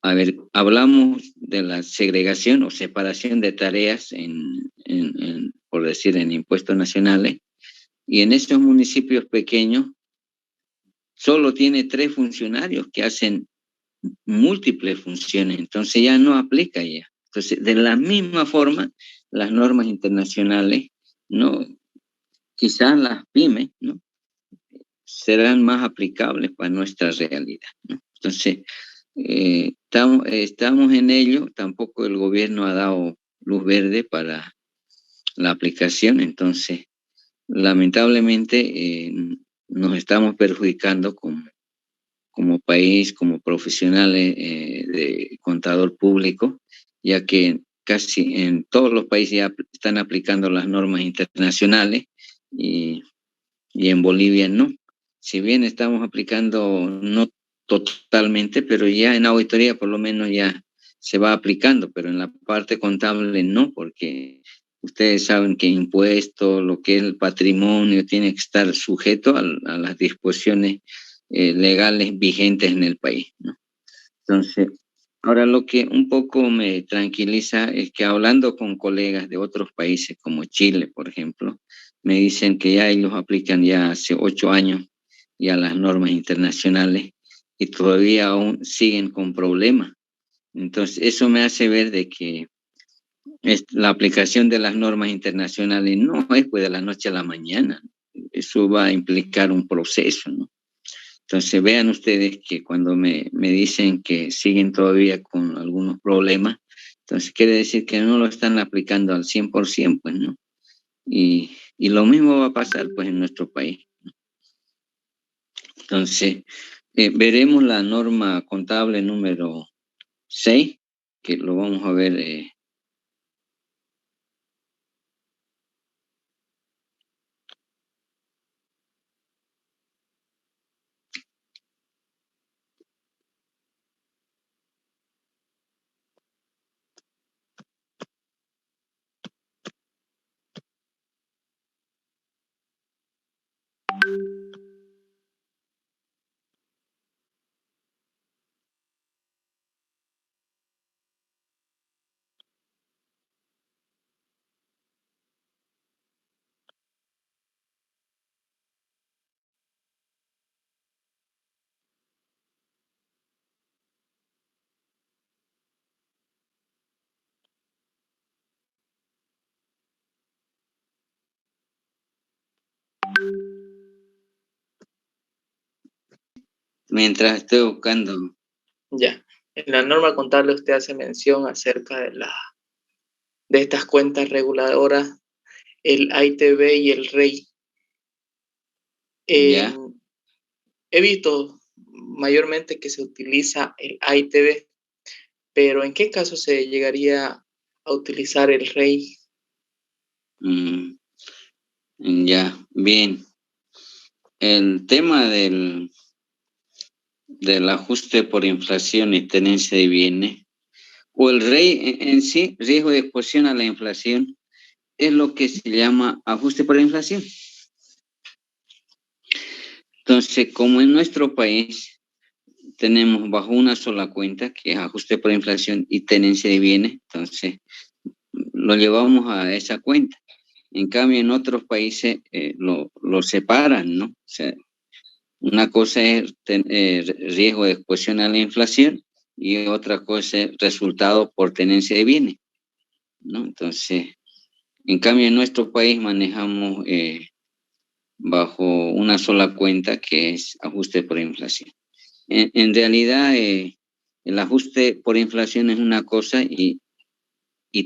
A ver, hablamos de la segregación o separación de tareas por decir, en impuestos nacionales, y en esos municipios pequeños solo tiene 3 funcionarios que hacen múltiples funciones, entonces ya no aplica ya. Entonces, de la misma forma, las normas internacionales, no, quizás las pymes, ¿no? serán más aplicables para nuestra realidad, ¿no? Entonces, estamos en ello, tampoco el gobierno ha dado luz verde para la aplicación, entonces, lamentablemente, nos estamos perjudicando como país, como profesionales de contador público, ya que casi en todos los países ya están aplicando las normas internacionales y en Bolivia no. Si bien estamos aplicando, no totalmente, pero ya en auditoría por lo menos ya se va aplicando, pero en la parte contable no, porque ustedes saben que impuestos, lo que es el patrimonio, tiene que estar sujeto a las disposiciones legales vigentes en el país, ¿no? Entonces, ahora lo que un poco me tranquiliza es que hablando con colegas de otros países como Chile, por ejemplo, me dicen que ya ellos aplican ya hace 8 años ya las normas internacionales y todavía aún siguen con problemas. Entonces, eso me hace ver de que la aplicación de las normas internacionales no es pues de la noche a la mañana. Eso va a implicar un proceso, ¿no? Entonces vean ustedes que cuando me dicen que siguen todavía con algunos problemas, entonces quiere decir que no lo están aplicando al 100%, pues, ¿no? Y lo mismo va a pasar, pues, en nuestro país. Entonces, veremos la norma contable número 6, que lo vamos a ver. Mientras estoy buscando. Ya. En la norma contable usted hace mención acerca de estas cuentas reguladoras, el AITB y el REI. Ya. He visto mayormente que se utiliza el AITB, pero ¿en qué caso se llegaría a utilizar el REI? Ya, bien. El tema del ajuste por inflación y tenencia de bienes, o el REI en sí, riesgo de exposición a la inflación, es lo que se llama ajuste por inflación. Entonces, como en nuestro país tenemos bajo una sola cuenta, que es ajuste por inflación y tenencia de bienes, entonces lo llevamos a esa cuenta. En cambio, en otros países lo separan, ¿no? O sea, una cosa es riesgo de exposición a la inflación y otra cosa es resultado por tenencia de bienes, ¿no? Entonces, en cambio, en nuestro país manejamos bajo una sola cuenta que es ajuste por inflación. En realidad, el ajuste por inflación es una cosa y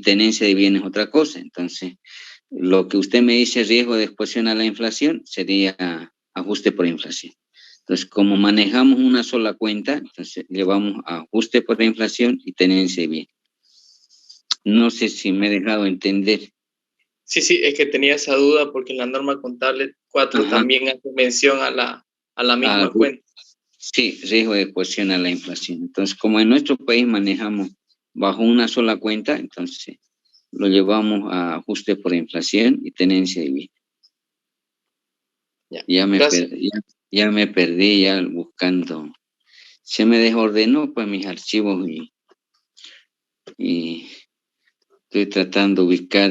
tenencia de bienes es otra cosa. Entonces, lo que usted me dice riesgo de exposición a la inflación sería ajuste por inflación. Entonces, como manejamos una sola cuenta, entonces llevamos a ajuste por inflación y tenencia de bienes. No sé si me he dejado entender. Sí, es que tenía esa duda porque en la norma contable 4 Ajá. también hace mención a la misma cuenta. Sí, riesgo de exposición a la inflación. Entonces, como en nuestro país manejamos bajo una sola cuenta, entonces lo llevamos a ajuste por inflación y tenencia de bienes. Ya me perdí ya buscando. Se me desordenó pues mis archivos y estoy tratando de ubicar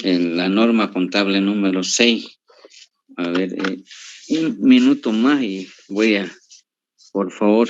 la norma contable número 6. A ver, un minuto más y voy a, por favor.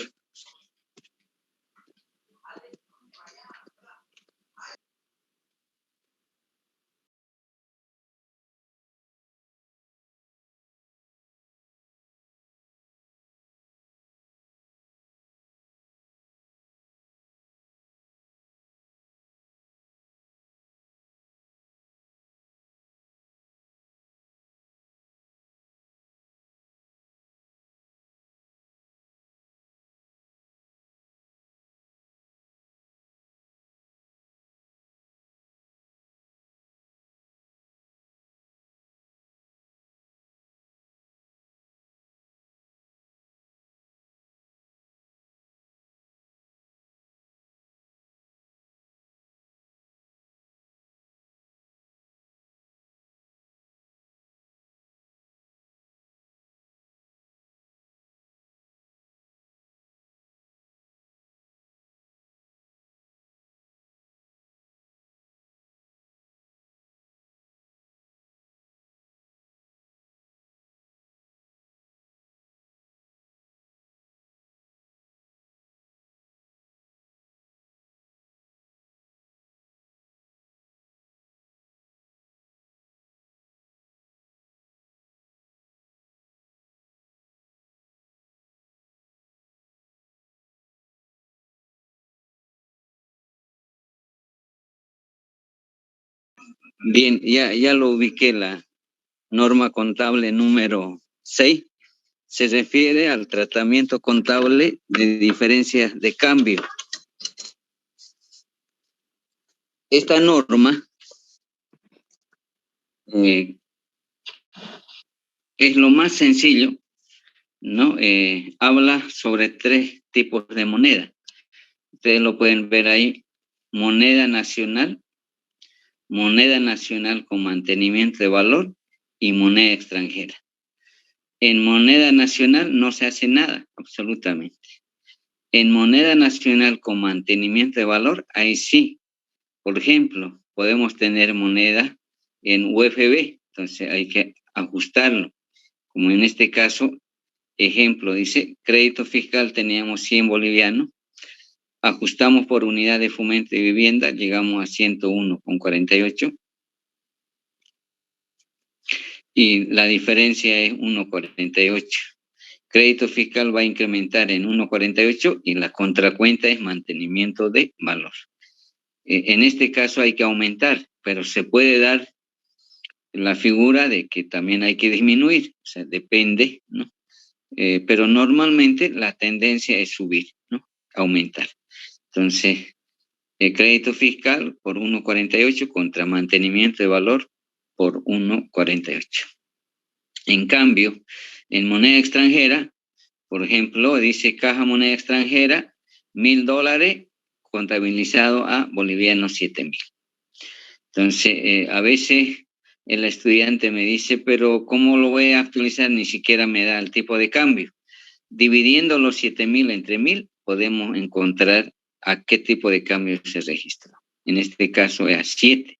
Bien, ya lo ubiqué, la norma contable número 6. Se refiere al tratamiento contable de diferencias de cambio. Esta norma es lo más sencillo, ¿no? Habla sobre 3 tipos de moneda. Ustedes lo pueden ver ahí: moneda nacional con mantenimiento de valor y moneda extranjera. En moneda nacional no se hace nada, absolutamente. En moneda nacional con mantenimiento de valor, ahí sí. Por ejemplo, podemos tener moneda en UFB, entonces hay que ajustarlo. Como en este caso, ejemplo, dice, crédito fiscal teníamos 100 bolivianos, ajustamos por unidad de fomento de vivienda, llegamos a 101,48. Y la diferencia es 1,48. crédito fiscal va a incrementar en 1.48 y la contracuenta es mantenimiento de valor. En este caso hay que aumentar, pero se puede dar la figura de que también hay que disminuir, o sea, depende, ¿no? Pero normalmente la tendencia es subir, ¿no? Aumentar. Entonces, el crédito fiscal por 1.48 contra mantenimiento de valor por 1.48. En cambio, en moneda extranjera, por ejemplo, dice caja moneda extranjera, $1,000 contabilizado a bolivianos 7,000. Entonces, a veces el estudiante me dice, pero ¿cómo lo voy a actualizar? Ni siquiera me da el tipo de cambio. Dividiendo los 7,000 entre 1,000, podemos encontrar a qué tipo de cambio se registró. En este caso es a 7.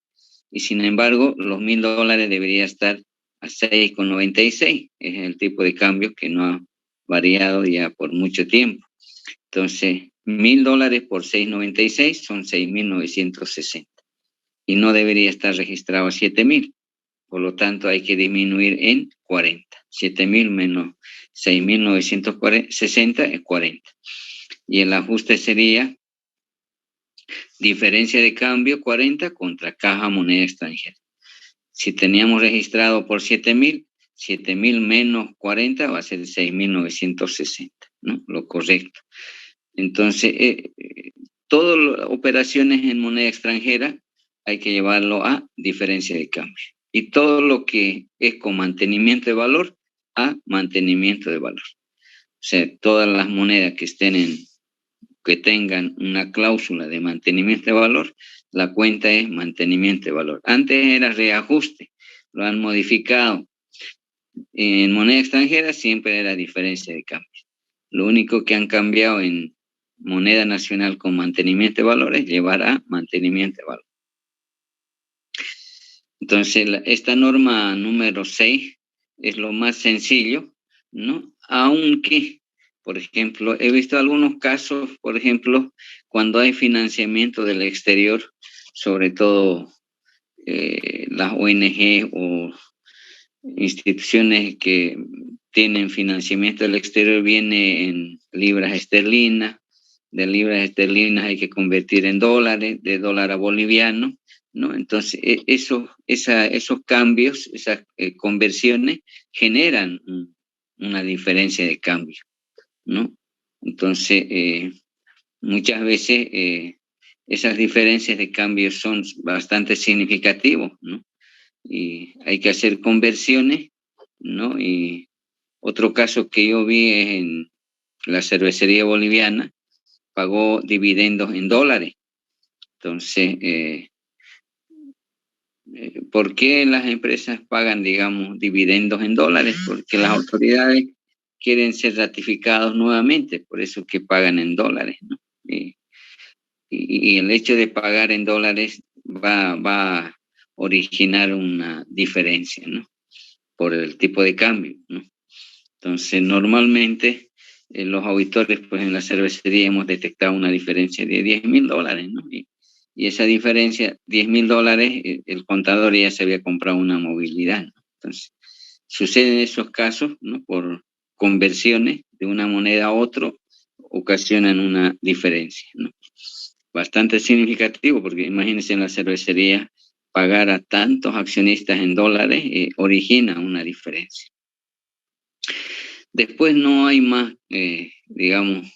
Y sin embargo, los $1,000 debería estar a 6,96. Es el tipo de cambio que no ha variado ya por mucho tiempo. Entonces, $1,000 por 6,96 son 6,960. Y no debería estar registrado a 7,000. Por lo tanto, hay que disminuir en 40. 7,000 menos 6,960 es 40. Y el ajuste sería diferencia de cambio 40 contra caja moneda extranjera. Si teníamos registrado por 7,000, 7,000 menos 40 va a ser 6,960, ¿no? Lo correcto. Entonces, todas las operaciones en moneda extranjera hay que llevarlo a diferencia de cambio. Y todo lo que es con mantenimiento de valor, a mantenimiento de valor. O sea, todas las monedas que tengan una cláusula de mantenimiento de valor, la cuenta es mantenimiento de valor. Antes era reajuste, lo han modificado. En moneda extranjera siempre era diferencia de cambio. Lo único que han cambiado en moneda nacional con mantenimiento de valor es llevar a mantenimiento de valor. Entonces, esta norma número 6 es lo más sencillo, ¿no? Aunque, por ejemplo, he visto algunos casos, por ejemplo, cuando hay financiamiento del exterior, sobre todo las ONG o instituciones que tienen financiamiento del exterior, viene en libras esterlinas, de libras esterlinas hay que convertir en dólares, de dólar a boliviano, ¿no? Entonces, esos cambios, esas conversiones generan una diferencia de cambio, ¿no? Entonces, muchas veces esas diferencias de cambio son bastante significativas, ¿no? Y hay que hacer conversiones, ¿no? Y otro caso que yo vi es en la cervecería boliviana, pagó dividendos en dólares. Entonces, ¿por qué las empresas pagan, digamos, dividendos en dólares? Porque las autoridades quieren ser ratificados nuevamente, por eso que pagan en dólares, ¿no? Y el hecho de pagar en dólares va a originar una diferencia, ¿no? Por el tipo de cambio, ¿no? Entonces, normalmente los auditores, pues en la cervecería hemos detectado una diferencia de $10,000, ¿no? Y esa diferencia, $10,000, el contador ya se había comprado una movilidad, ¿no? Entonces, suceden esos casos, ¿no? Por conversiones de una moneda a otra, ocasionan una diferencia, ¿no? Bastante significativo, porque imagínense en la cervecería, pagar a tantos accionistas en dólares origina una diferencia. Después no hay más, digamos,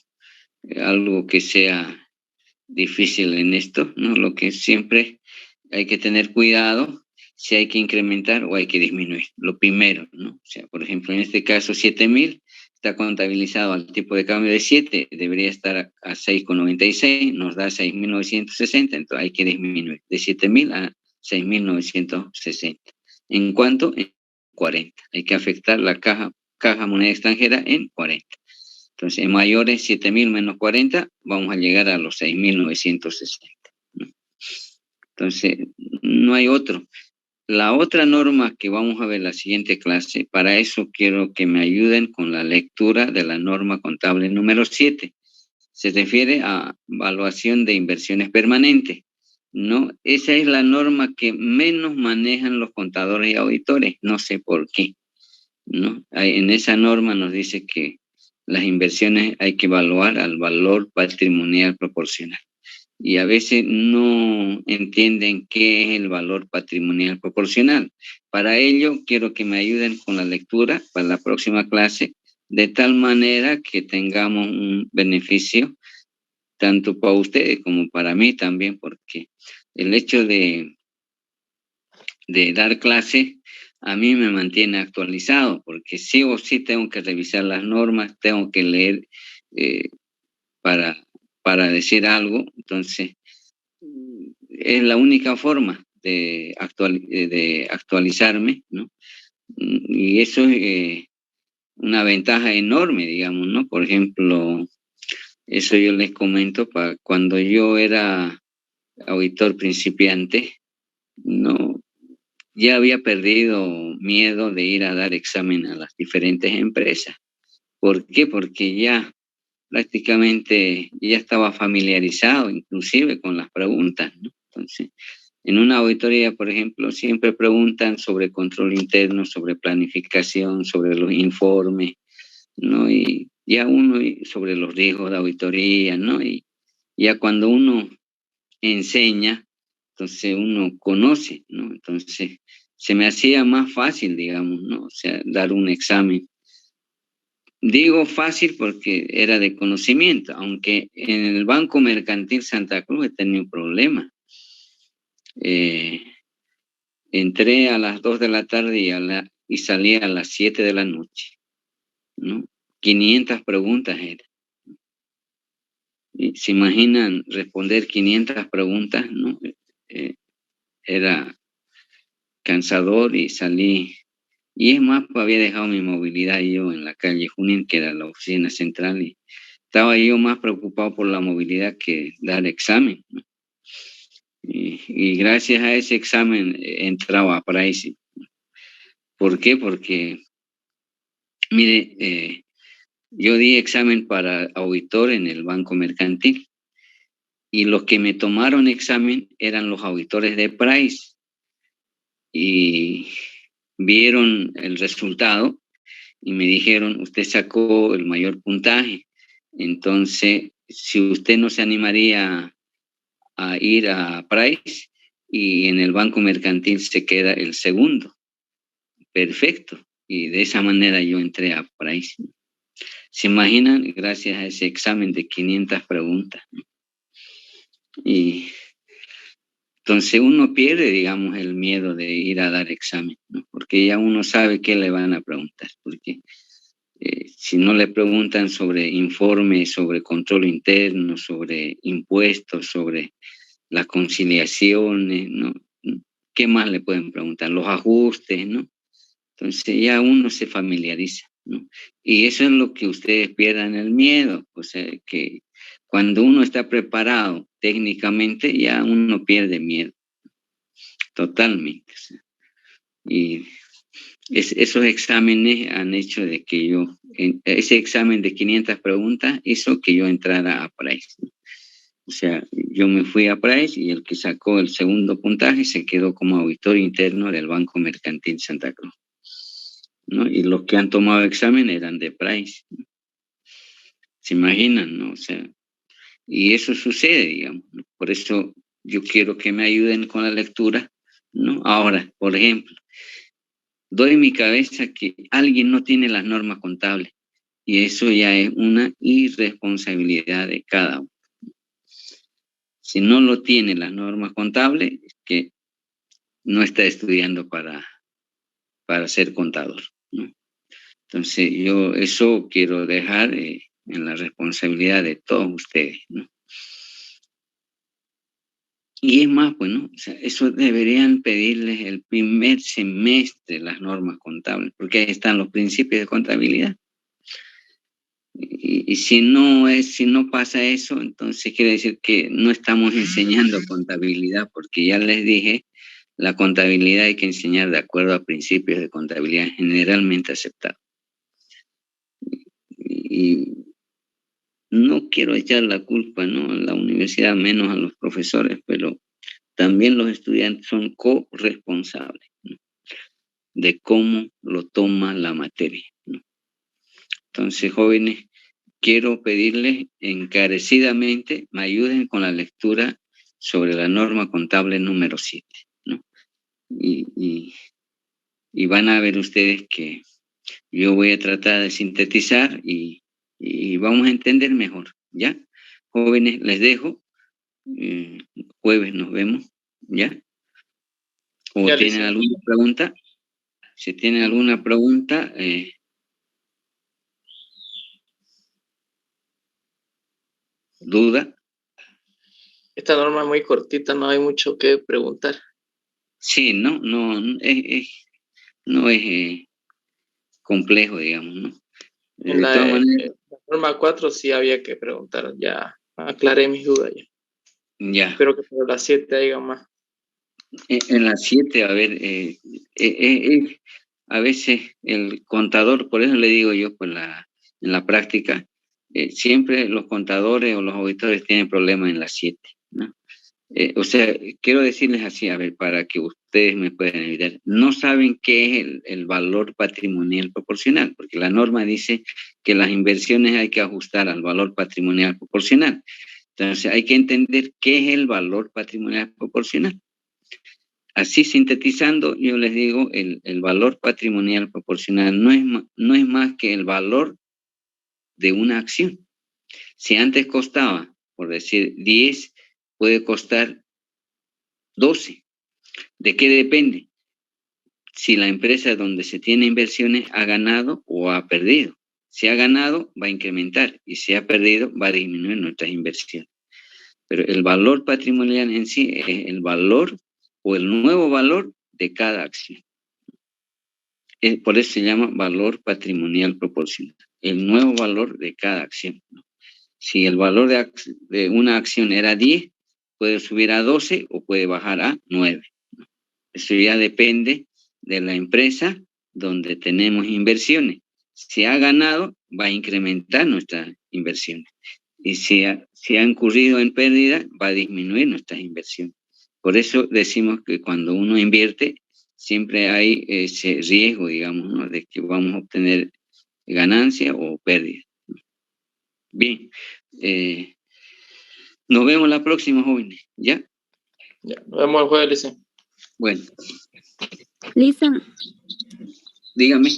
algo que sea difícil en esto, ¿no? Lo que siempre hay que tener cuidado, si hay que incrementar o hay que disminuir. Lo primero, ¿no? O sea, por ejemplo, en este caso 7,000 está contabilizado al tipo de cambio de 7, debería estar a 6,96, nos da 6,960, entonces hay que disminuir de 7,000 a 6,960. ¿En cuánto? En 40. Hay que afectar la caja moneda extranjera en 40. Entonces, en mayores 7,000 menos 40, vamos a llegar a los 6,960, ¿no? Entonces, no hay otro. La otra norma que vamos a ver en la siguiente clase, para eso quiero que me ayuden con la lectura de la norma contable número 7. Se refiere a evaluación de inversiones permanentes, ¿no? Esa es la norma que menos manejan los contadores y auditores, no sé por qué, ¿no? En esa norma nos dice que las inversiones hay que evaluar al valor patrimonial proporcional. Y a veces no entienden qué es el valor patrimonial proporcional. Para ello, quiero que me ayuden con la lectura para la próxima clase, de tal manera que tengamos un beneficio tanto para ustedes como para mí también, porque el hecho de dar clase a mí me mantiene actualizado, porque sí o sí tengo que revisar las normas, tengo que leer para decir algo. Entonces, es la única forma de actualizarme, ¿no? Y eso es una ventaja enorme, digamos, ¿no? Por ejemplo, eso yo les comento, cuando yo era auditor principiante, no, ya había perdido miedo de ir a dar examen a las diferentes empresas. ¿Por qué? Porque ya prácticamente ya estaba familiarizado inclusive con las preguntas, ¿no? Entonces, en una auditoría, por ejemplo, siempre preguntan sobre control interno, sobre planificación, sobre los informes, ¿no? Y ya uno sobre los riesgos de auditoría, ¿no? Y ya cuando uno enseña, entonces uno conoce, ¿no? Entonces se me hacía más fácil, digamos, ¿no? O sea, dar un examen. Digo fácil porque era de conocimiento, aunque en el Banco Mercantil Santa Cruz he tenido problemas. Entré a las 2 de la tarde y salí a las 7 de la noche, ¿no? 500 preguntas eran. Y se imaginan responder 500 preguntas, ¿no? Era cansador y salí. Y es más, pues había dejado mi movilidad yo en la calle Junín, que era la oficina central, y estaba yo más preocupado por la movilidad que dar examen, ¿no? Y gracias a ese examen entraba a Price. ¿Por qué? Porque, mire, yo di examen para auditor en el Banco Mercantil y los que me tomaron examen eran los auditores de Price y vieron el resultado y me dijeron, usted sacó el mayor puntaje, entonces si usted no se animaría a ir a Price y en el Banco Mercantil se queda el segundo. Perfecto. Y de esa manera yo entré a Price. ¿Se imaginan? Gracias a ese examen de 500 preguntas. Y entonces uno pierde, digamos, el miedo de ir a dar examen, ¿no? Porque ya uno sabe qué le van a preguntar. Porque si no le preguntan sobre informes, sobre control interno, sobre impuestos, sobre las conciliaciones, ¿no? ¿Qué más le pueden preguntar? Los ajustes, ¿no? Entonces ya uno se familiariza, ¿no? Y eso es lo que ustedes pierdan el miedo, o sea, que cuando uno está preparado técnicamente, ya uno pierde miedo, totalmente. O sea, y esos exámenes han hecho de que ese examen de 500 preguntas hizo que yo entrara a Price, ¿no? O sea, yo me fui a Price y el que sacó el segundo puntaje se quedó como auditor interno del Banco Mercantil Santa Cruz, ¿no? Y los que han tomado examen eran de Price, ¿no? ¿Se imaginan, no? O sea, y eso sucede, digamos, ¿no? Por eso yo quiero que me ayuden con la lectura, ¿no? Ahora, por ejemplo, doy mi cabeza que alguien no tiene las normas contables y eso ya es una irresponsabilidad de cada uno. Si no lo tiene las normas contables, es que no está estudiando para ser contador, ¿no? Entonces, yo eso quiero dejar en la responsabilidad de todos ustedes, ¿no? Y es más, pues, ¿no? O sea, eso deberían pedirles el primer semestre las normas contables, porque ahí están los principios de contabilidad. Y si no pasa eso, entonces quiere decir que no estamos enseñando contabilidad, porque ya les dije, la contabilidad hay que enseñar de acuerdo a principios de contabilidad generalmente aceptados. Y no quiero echar la culpa, ¿no?, a la universidad, menos a los profesores, pero también los estudiantes son corresponsables, ¿no?, de cómo lo toma la materia, ¿no? Entonces, jóvenes, quiero pedirles encarecidamente me ayuden con la lectura sobre la norma contable número 7, ¿no? Y van a ver ustedes que yo voy a tratar de sintetizar y vamos a entender mejor, ¿ya? Jóvenes, les dejo. Jueves nos vemos, ¿ya? ¿O Ya, tienen licenciado. alguna pregunta? Si tienen alguna pregunta, duda. Esta norma es muy cortita, no hay mucho que preguntar. Sí, no es complejo, digamos, ¿no? En De todas maneras, la norma 4 sí había que preguntar, ya aclaré mis dudas ya. ya. Espero que por la 7 haya más. En las 7, a ver, a veces el contador, por eso le digo yo, pues en la práctica, siempre los contadores o los auditores tienen problemas en las 7, ¿no? O sea, quiero decirles así, a ver, para que ustedes me puedan ayudar. No saben qué es el valor patrimonial proporcional, porque la norma dice que las inversiones hay que ajustar al valor patrimonial proporcional. Entonces, hay que entender qué es el valor patrimonial proporcional. Así sintetizando, yo les digo, el valor patrimonial proporcional no es más que el valor de una acción. Si antes costaba, por decir, 10, puede costar 12. ¿De qué depende? Si la empresa donde se tiene inversiones ha ganado o ha perdido. Si ha ganado, va a incrementar, y si ha perdido, va a disminuir nuestras inversiones. Pero el valor patrimonial en sí es el valor o el nuevo valor de cada acción. Por eso se llama valor patrimonial proporcional, el nuevo valor de cada acción, ¿no? Si el valor de una acción era 10, puede subir a 12 o puede bajar a 9, ¿no? Eso ya depende de la empresa donde tenemos inversiones. Si ha ganado, va a incrementar nuestras inversiones. Y si ha incurrido en pérdida, va a disminuir nuestras inversiones. Por eso decimos que cuando uno invierte, siempre hay ese riesgo, digamos, ¿no?, de que vamos a obtener ganancia o pérdida. Bien, nos vemos la próxima, jóvenes, ¿ya? Ya, nos vemos el jueves, licenciado. Bueno, Lisa, dígame.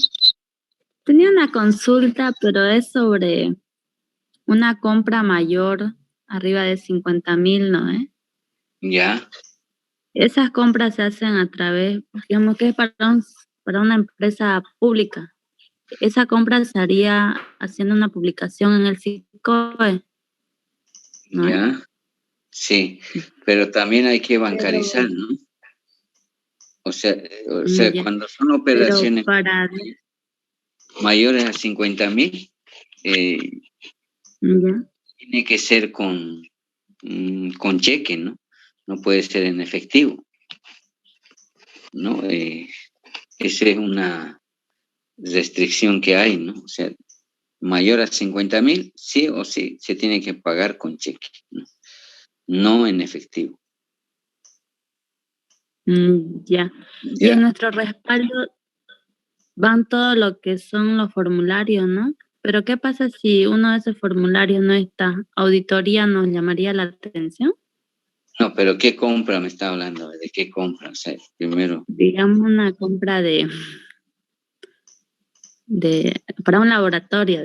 tenía una consulta, pero es sobre una compra mayor, arriba de 50,000, ¿no? Ya. Esas compras se hacen a través, digamos que es para una empresa pública. Esa compra se haría haciendo una publicación en el SICOE, ¿no? Ya. Sí, pero también hay que bancarizar, ¿no? O sea, Ya. cuando son Pero operaciones para... mayores a 50,000, Ya. tiene que ser con cheque, ¿no? No puede ser en efectivo, ¿no? Esa es una restricción que hay, ¿no? O sea, mayor a 50,000, sí o sí, se tiene que pagar con cheque, ¿no? No en efectivo. Ya. Y Ya. en nuestro respaldo van todo lo que son los formularios, ¿no? Pero ¿qué pasa si uno de esos formularios no está? ¿Auditoría nos llamaría la atención? No, pero ¿qué compra me está hablando? ¿De qué compra? O sea, primero. Digamos una compra para un laboratorio.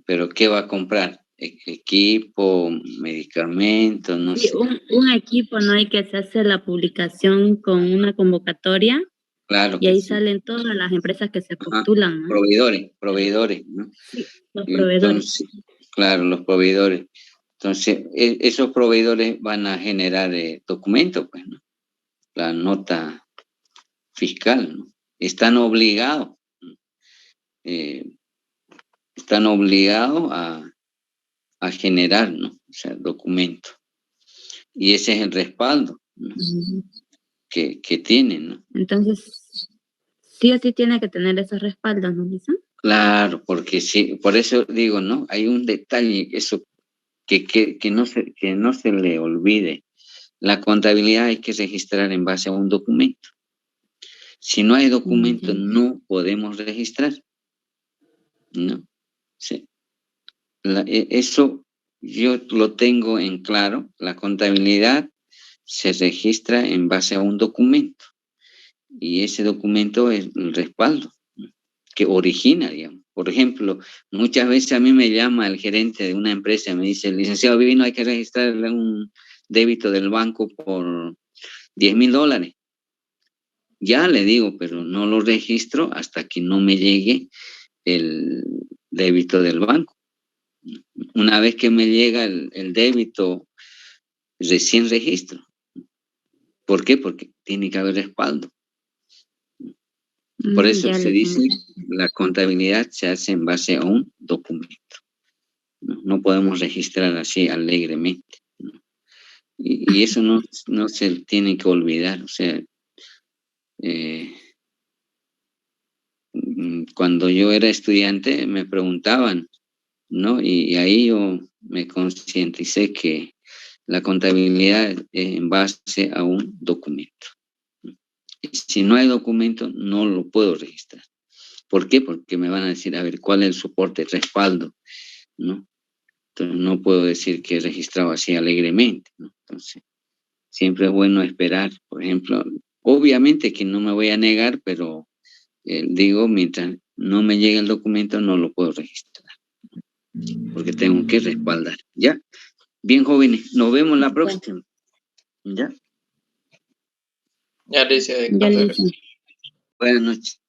¿Pero qué va a comprar? Equipo, medicamentos, no Sí, sé. un equipo, ¿no? Hay que se hace la publicación con una convocatoria Claro y que ahí sí. salen todas las empresas que se Ajá. postulan, ¿no? Proveedores, ¿no? Sí, los Entonces, proveedores. claro, los proveedores. Entonces, esos proveedores van a generar documentos, pues, ¿no? La nota fiscal, ¿no? Están obligados, a generar, ¿no? O sea, documentos. Y ese es el respaldo, ¿no?, que tienen, ¿no? Entonces, sí o sí tiene que tener esos respaldos, ¿no, Lisa? Claro, porque sí, por eso digo, ¿no? Hay un detalle, eso que no se le olvide. La contabilidad hay que registrar en base a un documento. Si no hay documento, no podemos registrar, ¿no? Sí. Eso yo lo tengo en claro. La contabilidad se registra en base a un documento y ese documento es el respaldo que origina, digamos. Por ejemplo, muchas veces a mí me llama el gerente de una empresa y me dice, licenciado Vino, hay que registrarle un débito del banco por $10,000. Ya le digo, pero no lo registro hasta que no me llegue el débito del banco. Una vez que me llega el débito, recién registro. ¿Por qué? Porque tiene que haber respaldo. Por eso Ya se le dice, entiendo. la contabilidad se hace en base a un documento. No podemos registrar así alegremente, ¿no? Y eso no se tiene que olvidar. O sea, cuando yo era estudiante me preguntaban, ¿no? Y ahí yo me concienticé que la contabilidad es en base a un documento. Y si no hay documento, no lo puedo registrar. ¿Por qué? Porque me van a decir, a ver, ¿cuál es el soporte, respaldo? ¿No? Entonces, no puedo decir que he registrado así alegremente, ¿no? Entonces, siempre es bueno esperar. Por ejemplo, obviamente que no me voy a negar, pero digo, mientras no me llegue el documento, no lo puedo registrar, porque tengo que respaldar. ¿Ya? Bien, jóvenes, nos vemos la próxima. ¿Ya? Ya, Alicia, Ya le entonces. hice. Buenas noches.